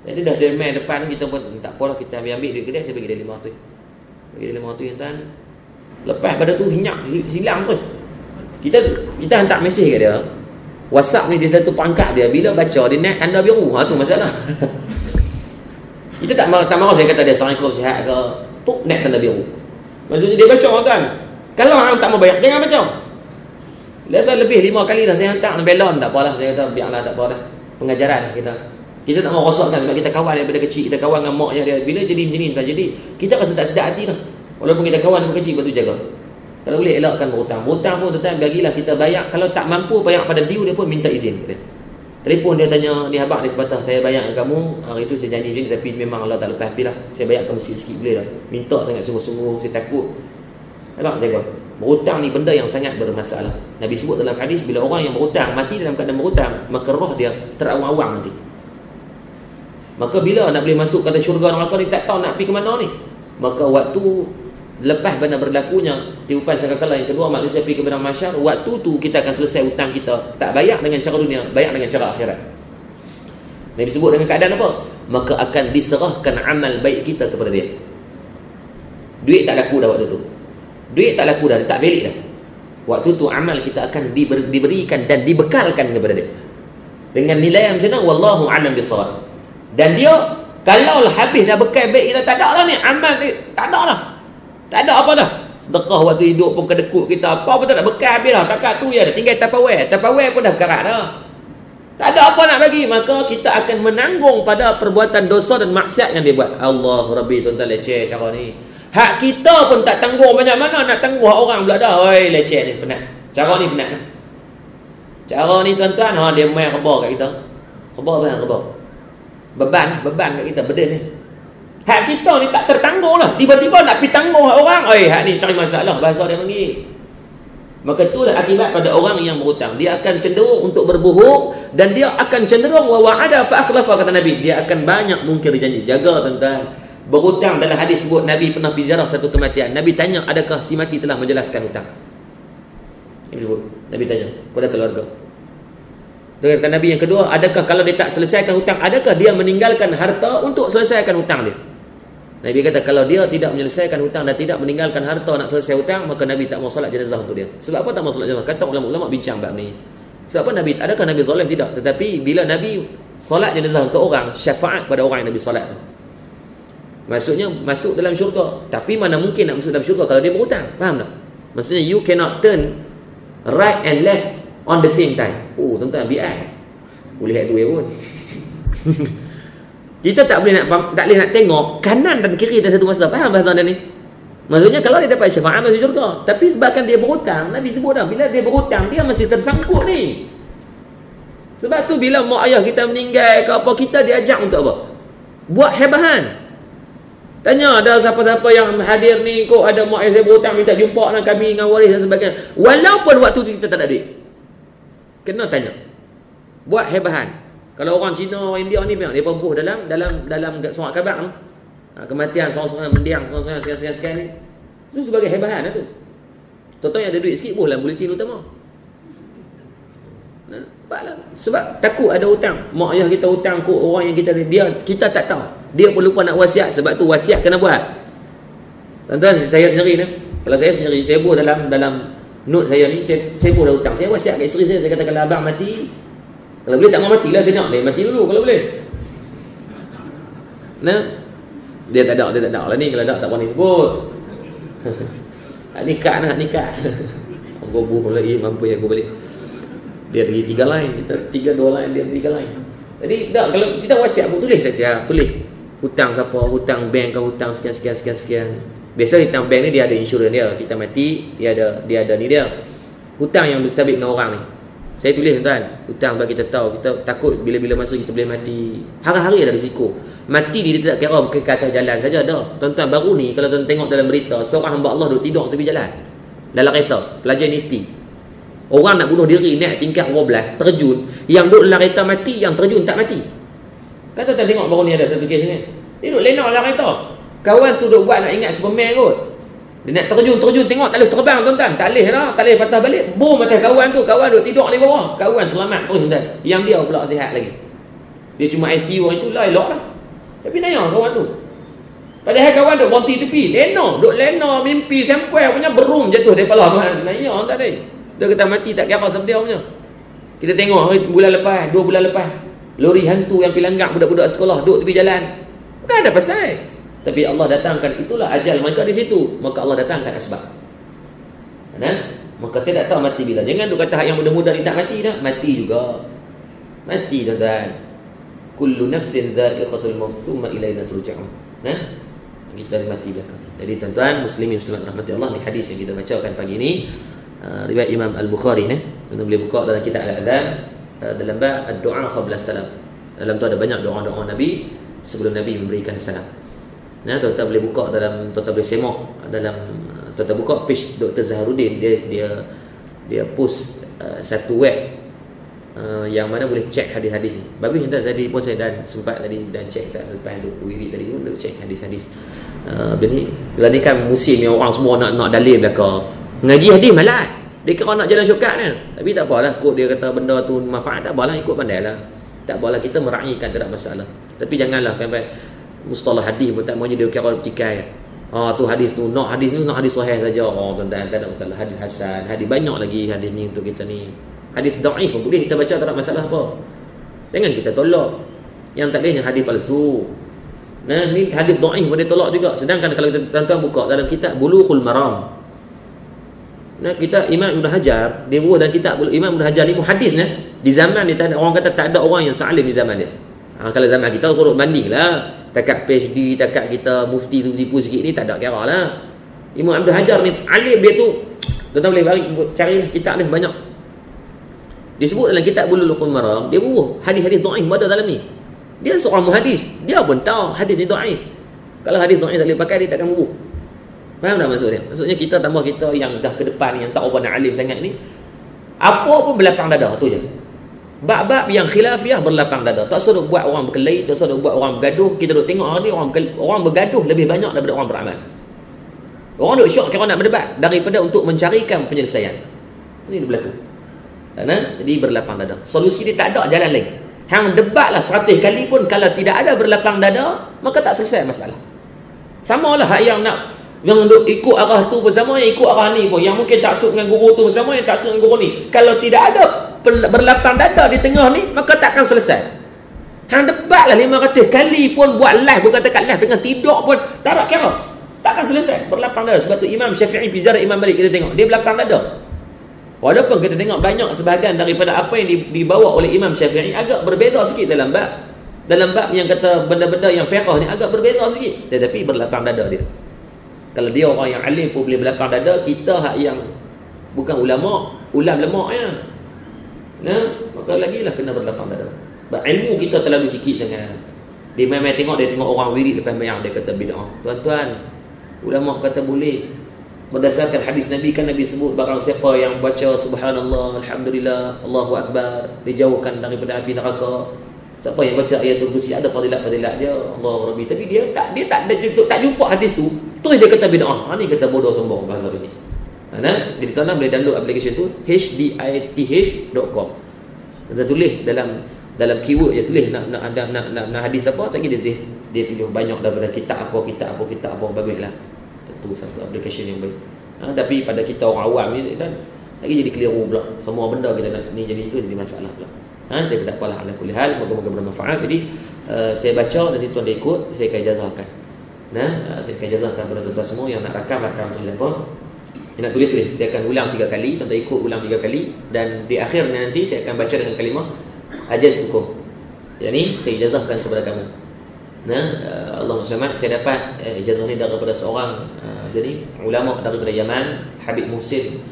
Jadi dah dia main depan kita pun tak apalah, kita ambil duit kedai, saya bagi dia 500. Bagi dia 500 tuan. Lepas pada tu hilang tu. Kita hantar mesej kat dia. WhatsApp ni dia satu perangkat dia, bila baca dia net tanda biru. Tu masalah. Kita tak marah saya kata dia Assalamualaikum sihat ke, puk net tanda biru. Maksudnya dia baca kan. Kalau orang tak mau bayar, jangan baca. Biasa lebih 5 kali dah saya hantar belon, tak apalah, saya kata biarlah, tak apa dah. Pengajaran kita tak mau rosakkan sebab kita kawan daripada kecil, kita kawan dengan mak dia. Bila jadi macam ni, jadi kita rasa tak sedap hati dah. Walaupun kita kawan daripada kecil, betul jaga. Kalau boleh elakkan berhutang. Berhutang pun tetap bagilah kita bayar. Kalau tak mampu bayar pada due dia pun minta izin. Telefon dia tanya, ni abang ni sebatang saya bayar dengan kamu, hari tu saya janji je, tapi memang Allah tak lepas hati lah. Saya bayar kamu sikit-sikit boleh lah. Minta sangat sungguh-sungguh, saya takut. Elak jaga. Berhutang ni benda yang sangat bermasalah. Nabi sebut dalam hadis, bila orang yang berhutang mati dalam keadaan berhutang, maka roh dia terawang-awang nanti. Maka bila nak boleh masuk ke syurga neraka ni, tak tahu nak pergi ke mana ni. Maka waktu lepas benda berlakunya tiupan sangkakala yang kedua, manusia pergi ke padang mahsyar, waktu tu kita akan selesai hutang kita. Tak bayar dengan cara dunia, bayar dengan cara akhirat. Nabi sebut dengan keadaan apa? Maka akan diserahkan amal baik kita kepada dia. Duit tak laku dah waktu tu. Duit tak laku dah, tak valid dah. Waktu tu amal kita akan diberikan dan dibekalkan kepada dia dengan nilai yang macam mana? Wallahu a'lam bissawab. Dan dia kalau habis dah bekal baik kita, tak ada lah ni amal ni, tak ada lah. Tak ada apa dah. Sedekah waktu hidup pun kedekut kita, apa pun tak ada, bekal habis dah. Takat tu je, tinggal Tupperware pun dah berkarat dah. Tak ada apa nak bagi. Maka kita akan menanggung pada perbuatan dosa dan maksiat yang dia buat. Allah Rabbi, tuan-tuan leceh cara ni. Hak kita pun tak tanggung, banyak mana nak tanggung hak orang pula dah. Oi, leceh ni, penat. Cara ni penat. Cara ni tuan-tuan, dia main khabar kat kita. Khabar. Beban kat kita, benda ni. Hak kita ni tak tertanggung lah. Tiba-tiba nak pergi tanggung hak orang. Oi, hak ni cari masalah, bahasa dia panggil. Maka itulah akibat pada orang yang berhutang. Dia akan cenderung untuk berbohong, dan dia akan cenderung wa wa'ada fa akhlafa, kata Nabi. Dia akan banyak mungkir janji. Jaga tuan-tuan. Berhutang, dalam hadis sebut Nabi pernah pergi ziarah satu kematian. Nabi tanya, adakah si mati telah menjelaskan hutang? Nabi tanya kepada keluarga. Kata Nabi yang kedua, adakah kalau dia tak selesaikan hutang, adakah dia meninggalkan harta untuk selesaikan hutang dia? Nabi kata kalau dia tidak menyelesaikan hutang dan tidak meninggalkan harta nak selesai hutang, maka Nabi tak mau solat jenazah untuk dia. Sebab apa tak mau solat jenazah? Kata ulama-ulama bincang bab ni. Sebab apa Nabi? Adakah Nabi zalim? Tidak. Tetapi bila Nabi solat jenazah untuk orang, syafaat pada orang yang Nabi solat tu, maksudnya masuk dalam syurga. Tapi mana mungkin nak masuk dalam syurga kalau dia berhutang? Faham tak? Maksudnya you cannot turn right and left on the same time. Oh, tuan-tuan, BI boleh hack tu pun. Kita tak boleh nak tengok kanan dan kiri dalam satu masa. Faham bahasa dia ni? Maksudnya kalau dia dapat syafaat masuk syurga, tapi sebabkan dia berhutang, Nabi sebut dah, bila dia berhutang dia masih tersangkut ni. Sebab tu bila mak ayah kita meninggal ke apa, kita diajak untuk apa? Buat hebahan. Tanya ada siapa-siapa yang hadir ni, kok ada mak ayah saya berhutang, minta jumpa dengan kami, dengan waris dan sebagainya. Walaupun waktu tu kita tak ada duit, kena tanya. Buat hebahan. Kalau orang Cina, orang India ni memang dia pembuh dalam surat khabar tu. Kematian seorang-seorang mendiang, seorang-seorang sekian-sekian ni. Itu sebagai hebahan lah tu. Tonton yang ada duit sikit boleh dalam buletin utama. Sebab takut ada hutang. Mak ayah kita hutang kok orang yang kita tak tahu. Dia pun lupa nak wasiat. Sebab tu wasiat kena buat. Tuan-tuan, saya sendiri ni, kalau saya sendiri, saya buat dalam note saya ni, saya buat dah hutang. Saya wasiat kat isteri saya kata kalau abang mati, kalau boleh tak mau matilah, saya nak dia mati dulu kalau boleh. Nah, dia tak ada lah ni, kalau tak berani sebut. Nak nikah. Aku buh lagi mampu aku balik. Dia lagi 3 line, kita 2 line, dia 3 line. Jadi tak, kalau kita wasiat pun tulis saja, tulis hutang siapa, hutang bank ke, hutang sekian. Biasa hutang bank ni dia ada insurans dia, kita mati dia ada ni dia. Hutang yang bersabit dengan orang ni, saya tulis tuan, hutang bagi kita tahu, kita takut bila-bila masa kita boleh mati. Hari-hari ada risiko. Mati dia tidak kira ke atas jalan saja dah. Tuan-tuan, baru ni kalau tuan tengok dalam berita, seorang hamba Allah duduk tidur tepi jalan dalam kereta, pelajar universiti. Orang nak bunuh diri naik tingkat 12, terjun. Yang duduk dalam kereta mati, yang terjun tak mati. Kata tuan tengok baru ni ada satu kes ni. Dia duduk lena dalam kereta. Kawan tu duduk buat nak ingat Superman kot. Dia nak terjun tengok tak boleh terbang tuan-tuan. Tak boleh dah, tak boleh patah balik. Boom atas kawan tu, kawan duduk tidur di bawah. Kawan selamat terus tuan. Yang dia pula sihat lagi. Dia cuma ICU orang tu lah, elok lah. Tapi naya kawan tu. Padahal kawan duduk berhenti tepi. Duduk lena mimpi sampai punya berum jatuh dari kepala. Naya tak ada. Dia kata mati tak kira siapa dia punya. Kita tengok bulan lepas, 2 bulan lepas, lori hantu yang pilanggak budak-budak sekolah duduk tepi jalan. Bukan ada pasal. Tapi Allah datangkan, itulah ajal mereka di situ. Maka Allah datangkan asbab. Maka tidak tahu mati bila. Jangan duk kata yang muda-muda ni tak mati dah. Mati juga. Mati tuan-tuan. Kullu nafsin dha'iqatul maut thumma ilaina turja'un. Kita mati belakang. Jadi tuan-tuan, muslimin muslimat rahmati Allah, ni hadis yang kita bacakan pagi ni, riwayat Imam Al-Bukhari ni. Kita boleh buka dalam kitab Al-Adhan, dalam bab ad-du'a qabla salam. Dalam tu ada banyak doa-doa Nabi sebelum Nabi memberikan salam. Tuan-tuan boleh buka dalam, tuan-tuan boleh semak dalam, tuan-tuan buka page Dr. Zaharuddin, dia post satu web yang mana boleh cek hadis-hadis ni. Bagus entah tadi pun saya dan sempat tadi dan cek saat lepas duk wirid tadi pun duk cek hadis-hadis. Bila ni kan musim yang orang semua nak dalil belaka. Ngaji hadis malas. Dia kira nak jalan syukat ni. Tapi tak apalah, kod dia kata benda tu manfaat, tak apalah, ikut pandailah. Tak apalah, kita meraihkan, tak ada masalah. Tapi janganlah sampai mustalah hadis pun tak maunya dia kira petikai. Tu hadis tu, nak hadis ni nak hadis sahih saja. Tuan-tuan, tak ada masalah. Hadis hasan, hadis banyak lagi hadis ni untuk kita ni. Hadis dhaif pun boleh kita baca, tak ada masalah apa. Jangan kita tolak. Yang tak boleh hadis palsu. Ni hadis dhaif pun dia tolak juga. Sedangkan kalau tuan-tuan buka dalam kitab Bulughul Maram, kita Imam Ibn Hajar, dia buat dalam kitab Imam Ibn Hajar ni muhadis ni. Di zaman dia tak ada, orang kata tak ada orang yang salim di zaman dia. Kalau zaman kita suruh banding lah. Takat PhD, takat kita mufti tu tipu sikit ni, tak ada kira lah. Imam Ibn Hajar ni alim dia tu. Tuan-tuan boleh cari kitab ni banyak. Disebut dalam kitab Bulughul Maram, dia buat hadis-hadis dhaif ada dalam ni. Dia seorang muhadis, dia pun tahu hadis ni dhaif. Kalau hadis dhaif tak boleh pakai, dia takkan bubuh. Faham tak maksud dia? Maksudnya kita tambah kita yang dah ke depan, yang tak apa nak alim sangat ni, apa pun berlapang dada, tu je. Bab-bab yang khilafiah berlapang dada. Tak suruh buat orang berkelahi, tak suruh buat orang bergaduh. Kita duk tengok hari orang bergaduh lebih banyak daripada orang beramal. Orang duk syok kira nak berdebat daripada untuk mencarikan penyelesaian. Ini dia berlaku. Jadi berlapang dada. Solusi dia tak ada jalan lain. Hang debatlah 100 kali pun kalau tidak ada berlapang dada, maka tak selesai masalah. Samalah hak yang nak yang duk ikut arah tu bersama, yang ikut arah ni pun, yang mungkin taksub dengan guru tu bersama, yang taksub dengan guru ni. Kalau tidak ada berlapang dada di tengah ni, maka takkan selesai. Hang debatlah 500 kali pun, buat live, bukan dekat live, tengah tidur pun tak ada kira, takkan selesai berlapang dada. Sebab tu Imam Syafi'i bicara Imam Malik, kita tengok dia berlapang dada. Walaupun kita tengok banyak sebahagian daripada apa yang dibawa oleh Imam Syafi'i agak berbeza sikit dalam bab yang kata benda-benda yang fiqh ni agak berbeza sikit, tetapi berlapang dada dia. Kalau dia orang yang alim pun boleh berlapang dada, kita hak yang bukan ulama, ulam lemak ya. Maka lagilah kena berlapang dada. Sebab ilmu kita terlalu sikit sangat. Dia memang tengok orang wirid lepas mayang, dia kata bid'ah. Tuan-tuan, ulama kata boleh. Berdasarkan hadis Nabi, kan Nabi sebut barang siapa yang baca subhanallah, alhamdulillah, Allahu akbar, dijauhkan daripada api neraka. Siapa yang baca ayatul kursi, ada fadilat-fadilat dia, Allah Rabbi. Tapi dia tak jumpa hadis tu. Terus dia kata bid'ah. Ni kata bodoh sombong bahasa ini. Jadi tuan-tuan boleh download aplikasi tu hdith.com. Kita tulis dalam keyword je, tulis nak hadis apa, sekali dia tulis banyak daripada kitab apa baguslah. Itu satu aplikasi yang baik. Tapi pada kita orang awam ni kan lagi jadi keliru pula. Semua benda kita nak ni jadi itu jadi masalah pula. Tapi tak apalah, ala kulli hal, moga-moga bermanfaat. Jadi saya baca, nanti tuan dia ikut, saya akan jazahkan. Saya akan jazahkan kepada tuan-tuan semua yang nak rakam tulis apa. Yang nak tulis. Saya akan ulang 3 kali, tuan-tuan ikut ulang 3 kali, dan di akhirnya nanti saya akan baca dengan kalimah ajaztukum. Yang ni saya jazahkan kepada kamu. Allahumma samad, saya dapat ijazah ni daripada seorang jadi ulama daripada Yaman, Habib Muhsin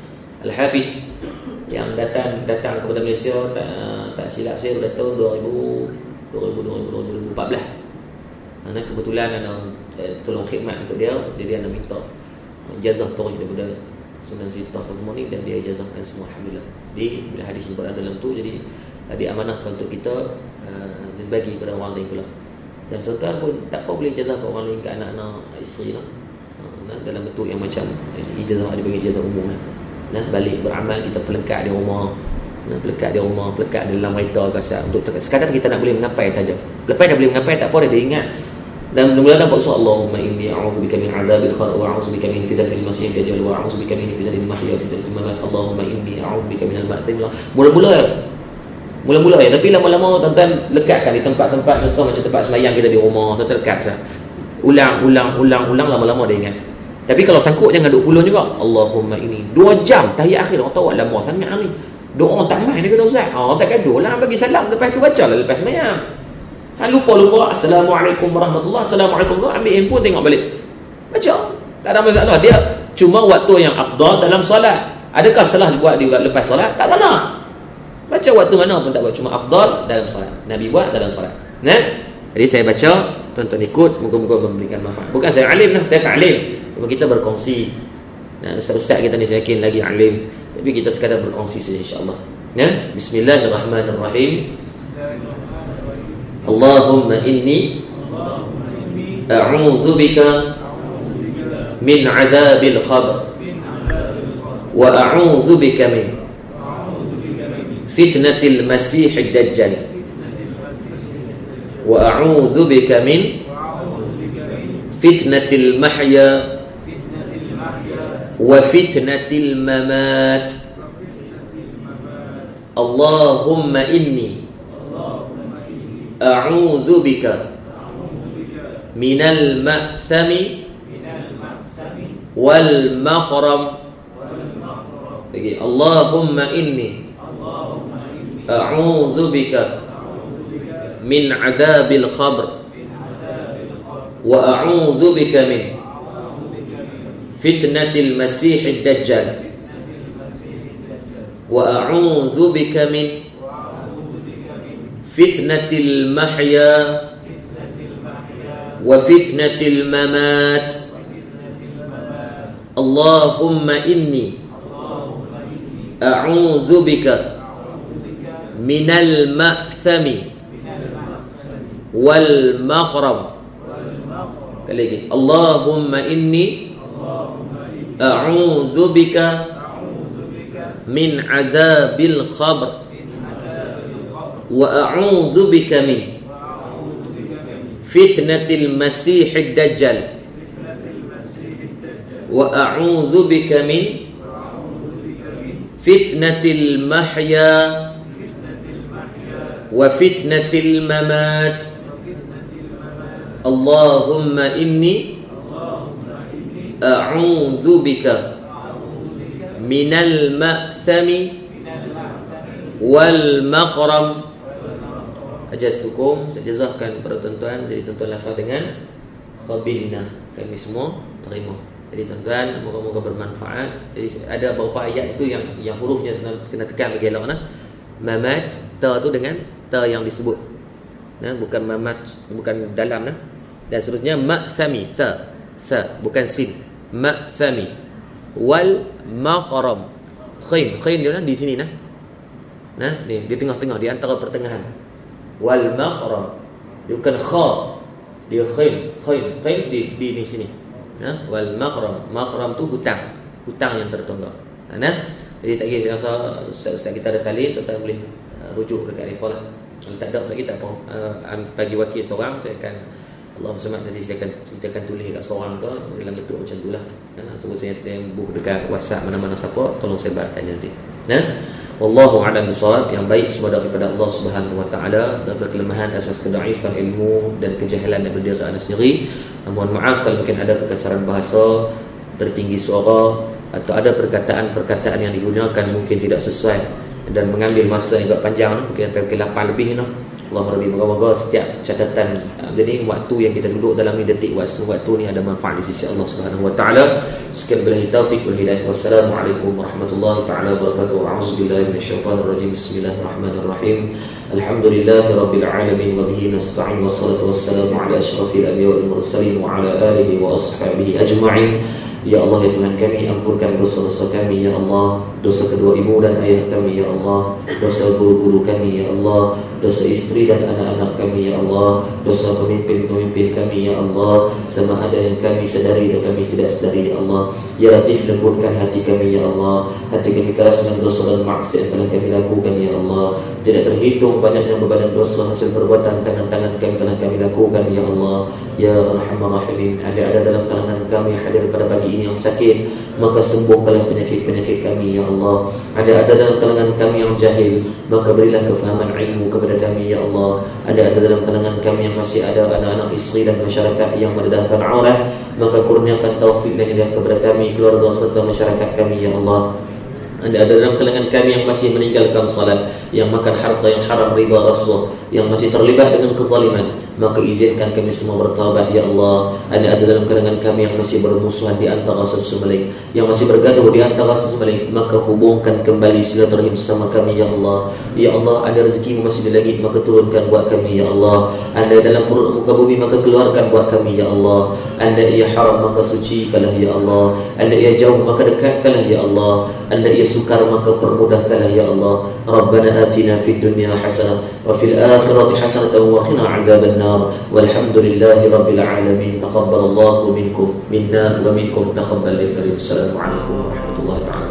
Al-Hafiz, yang datang kepada Malaysia, tak silap saya pada tahun 2014. Kebetulan ana tolong khidmat untuk dia nak minta jazah tu daripada Sunan Sitah semua ni, dan dia jazahkan semua alhamdulillah. Bila hadis ni berada dalam tu, jadi diamanahkan untuk kita dan bagi kepada orang lain pula. Dan tuan-tuan pun tak apa boleh jazah ke orang lain, ke anak-anak, isteri lah. Dalam bentuk yang macam ijazah, ada bagi ijazah umum lah. Balik beramal, kita pelekat di rumah, pelekat dalam kereta kasar, untuk sekadar kita nak boleh mengapai saja. Lepas dah boleh mengapai, tak apa dah dia ingat Dan mula-mula dapat surah Allahumma inni a'udzubika min 'adzabil qabr wa a'udzubika min fitnatil masiihid dajjal wa a'udzubika min fitnatil mahya wa fitnatil mamat. Allahumma inni a'udzubika minal ma'tham. Mula-mula ya, tapi lama-lama tuan-tuan lekatkan di tempat-tempat, contoh macam tempat sembahyang kita di rumah, tuan-tuan lekat sah. Ulang lama-lama dia ingat. Tapi kalau sangkut jangan duk pulun juga. Allahumma inni 2 jam tahiyat akhir, orang tahu lama sangat ni. Doa tak main dia kata ustaz. Tak gaduh lah, bagi salam lepas tu bacalah lepas sembahyang. Lupa Assalamualaikum warahmatullahi, Assalamualaikum, ambil handphone tengok balik. Baca. Tak ada masalah. Dia cuma waktu yang afdal dalam solat. Adakah salah buat dia lepas solat? Tak salah. Baca waktu mana pun tak buat, cuma afdal dalam solat. Nabi buat dalam solat. Jadi saya baca, tuan-tuan ikut, moga-moga memberikan manfaat. Bukan saya alim lah, saya tak alim. Cuma kita berkongsi. Ustaz kita ni saya yakin lagi alim, tapi kita sekadar berkongsi saja insya-Allah. Bismillahirrahmanirrahim. Allahumma inni a'udzubika min 'adzabil qabr wa a'udzubika min fitnatil masiihid dajjal wa a'udzubika min fitnatil mahya wa fitnatil mamat. Allahumma inni a'udzubika minal ma'sami wal maqram. Lagi Allahumma inni a'udzubika min 'adzabil qabr wa a'udzubika min fitnatil masiihid dajjal wa a'udzubika min fitnatil mahya wa fitnatil mamat. Allahumma inni a'udzubika minal ma'thami wal maqram. Kali lagi Allahumma inni a'udzubika min 'adzabil qabr wa a'udzubika min fitnatil masiihid dajjal wa a'udzubika min fitnatil mahya wa fitnatil mamat. Allahumma inni a'udzubika minal ma'thami wal maqram. Ajastukum, saya jazahkan kepada tuan-tuan. Jadi tuan-tuan lafaz dengan qabilna, kami semua terima. Jadi tuan-tuan, moga-moga bermanfaat. Jadi ada beberapa ayat itu yang hurufnya kena tekan bagi elok nah. Mamat, ta tu dengan ta yang disebut. Bukan mamat, bukan dalam nah. Dan seterusnya ma'thami, ta bukan sin. Ma'thami wal maqram. Khain dia di sini nah. Ni di tengah-tengah, di antara pertengahan. Wal maqram, dia bukan kha, dia khain di sini. Wal maqram tu hutang yang tertonggak. Jadi tak kira rasa ustaz kita ada salin, tuan-tuan boleh rujuk dekat info lah. Kalau tak ada ustaz kita apa, bagi wakil seorang, saya akan Allahumma samad, nanti kita akan tulis kat seorang tu dalam bentuk macam itulah. Tunggu saya tembus dekat WhatsApp mana-mana siapa, tolong sebarkan nanti. Wallahu a'lam bissawab. Yang baik semua daripada Allah Subhanahu wa taala, dan berkelemahan asas kedaifan ilmu dan kejahilan daripada diri anda sendiri. Mohon maaf kalau mungkin ada kekasaran bahasa, tertinggi suara, atau ada perkataan-perkataan yang digunakan mungkin tidak sesuai dan mengambil masa yang agak panjang, mungkin sampai 8 lebih noh. Allah Rabbi, moga-moga setiap catatan jadi waktu yang kita duduk dalam ni, detik waktu ni ada manfaat di sisi Allah Subhanahu wa taala. Sekian billahi taufiq wal hidayah. Wassalamualaikum warahmatullahi taala wabarakatuh. A'udzubillahi minasyaitonir rajim. Bismillahirrahmanirrahim. Alhamdulillahirabbil alamin wa bihi nasta'in wassalatu wassalamu ala asyrafil anbiya'i wal mursalin wa ala alihi wa ashabihi ajma'in. Ya Allah, ya Tuhan kami, ampunkan dosa-dosa kami ya Allah, dosa kedua ibu dan ayah kami ya Allah, dosa guru-guru kami ya Allah, dosa istri dan anak-anak kami ya Allah, dosa pemimpin-pemimpin kami ya Allah, sama ada yang kami sadari dan kami tidak sadari ya Allah. Ya Latif, lembutkan hati kami ya Allah, hati kami keras dengan dosa dan maksiat yang telah kami lakukan ya Allah. Tidak terhitung banyaknya beban dosa hasil perbuatan tangan-tangan kami telah kami lakukan ya Allah. Ya Arhamar Rahimin, ada dalam kalangan kami yang hadir pada pagi ini yang sakit, maka sembuhkanlah penyakit-penyakit kami ya Allah. Ada dalam kalangan kami yang jahil, maka berilah kefahaman ilmu kepada kami ya Allah. Ada dalam kalangan kami yang masih ada anak-anak istri dan masyarakat yang mendedahkan aurat, maka kurniakan taufik dan hidayah kepada kami, keluarga serta masyarakat kami ya Allah. Ada dalam kalangan kami yang masih meninggalkan salat, yang makan harta yang haram, riba, rasuah, yang masih terlibat dengan kezaliman, maka izinkan kami semua bertaubat ya Allah. Ada dalam kalangan kami yang masih bermusuhan di antara sesama, yang masih bergaduh di antara sesama, maka hubungkan kembali silaturahim sama kami ya Allah. Ya Allah, ada rezeki masih di langit, maka turunkan buat kami ya Allah. Anda dalam perut muka bumi, maka keluarkan buat kami ya Allah. Anda ia haram, maka sucikanlah ya Allah. Anda ia jauh, maka dekatkanlah ya Allah. Anda ia sukar, maka permudahkanlah ya Allah. Rabbana atina fid dunya hasanah wa fil akhirati hasanah wa qina adzaban nar. Walhamdulillahi rabbil alamin. Taqabbalallahu minkum minna wa minkum taqabbal karim. Assalamualaikum warahmatullahi wabarakatuh.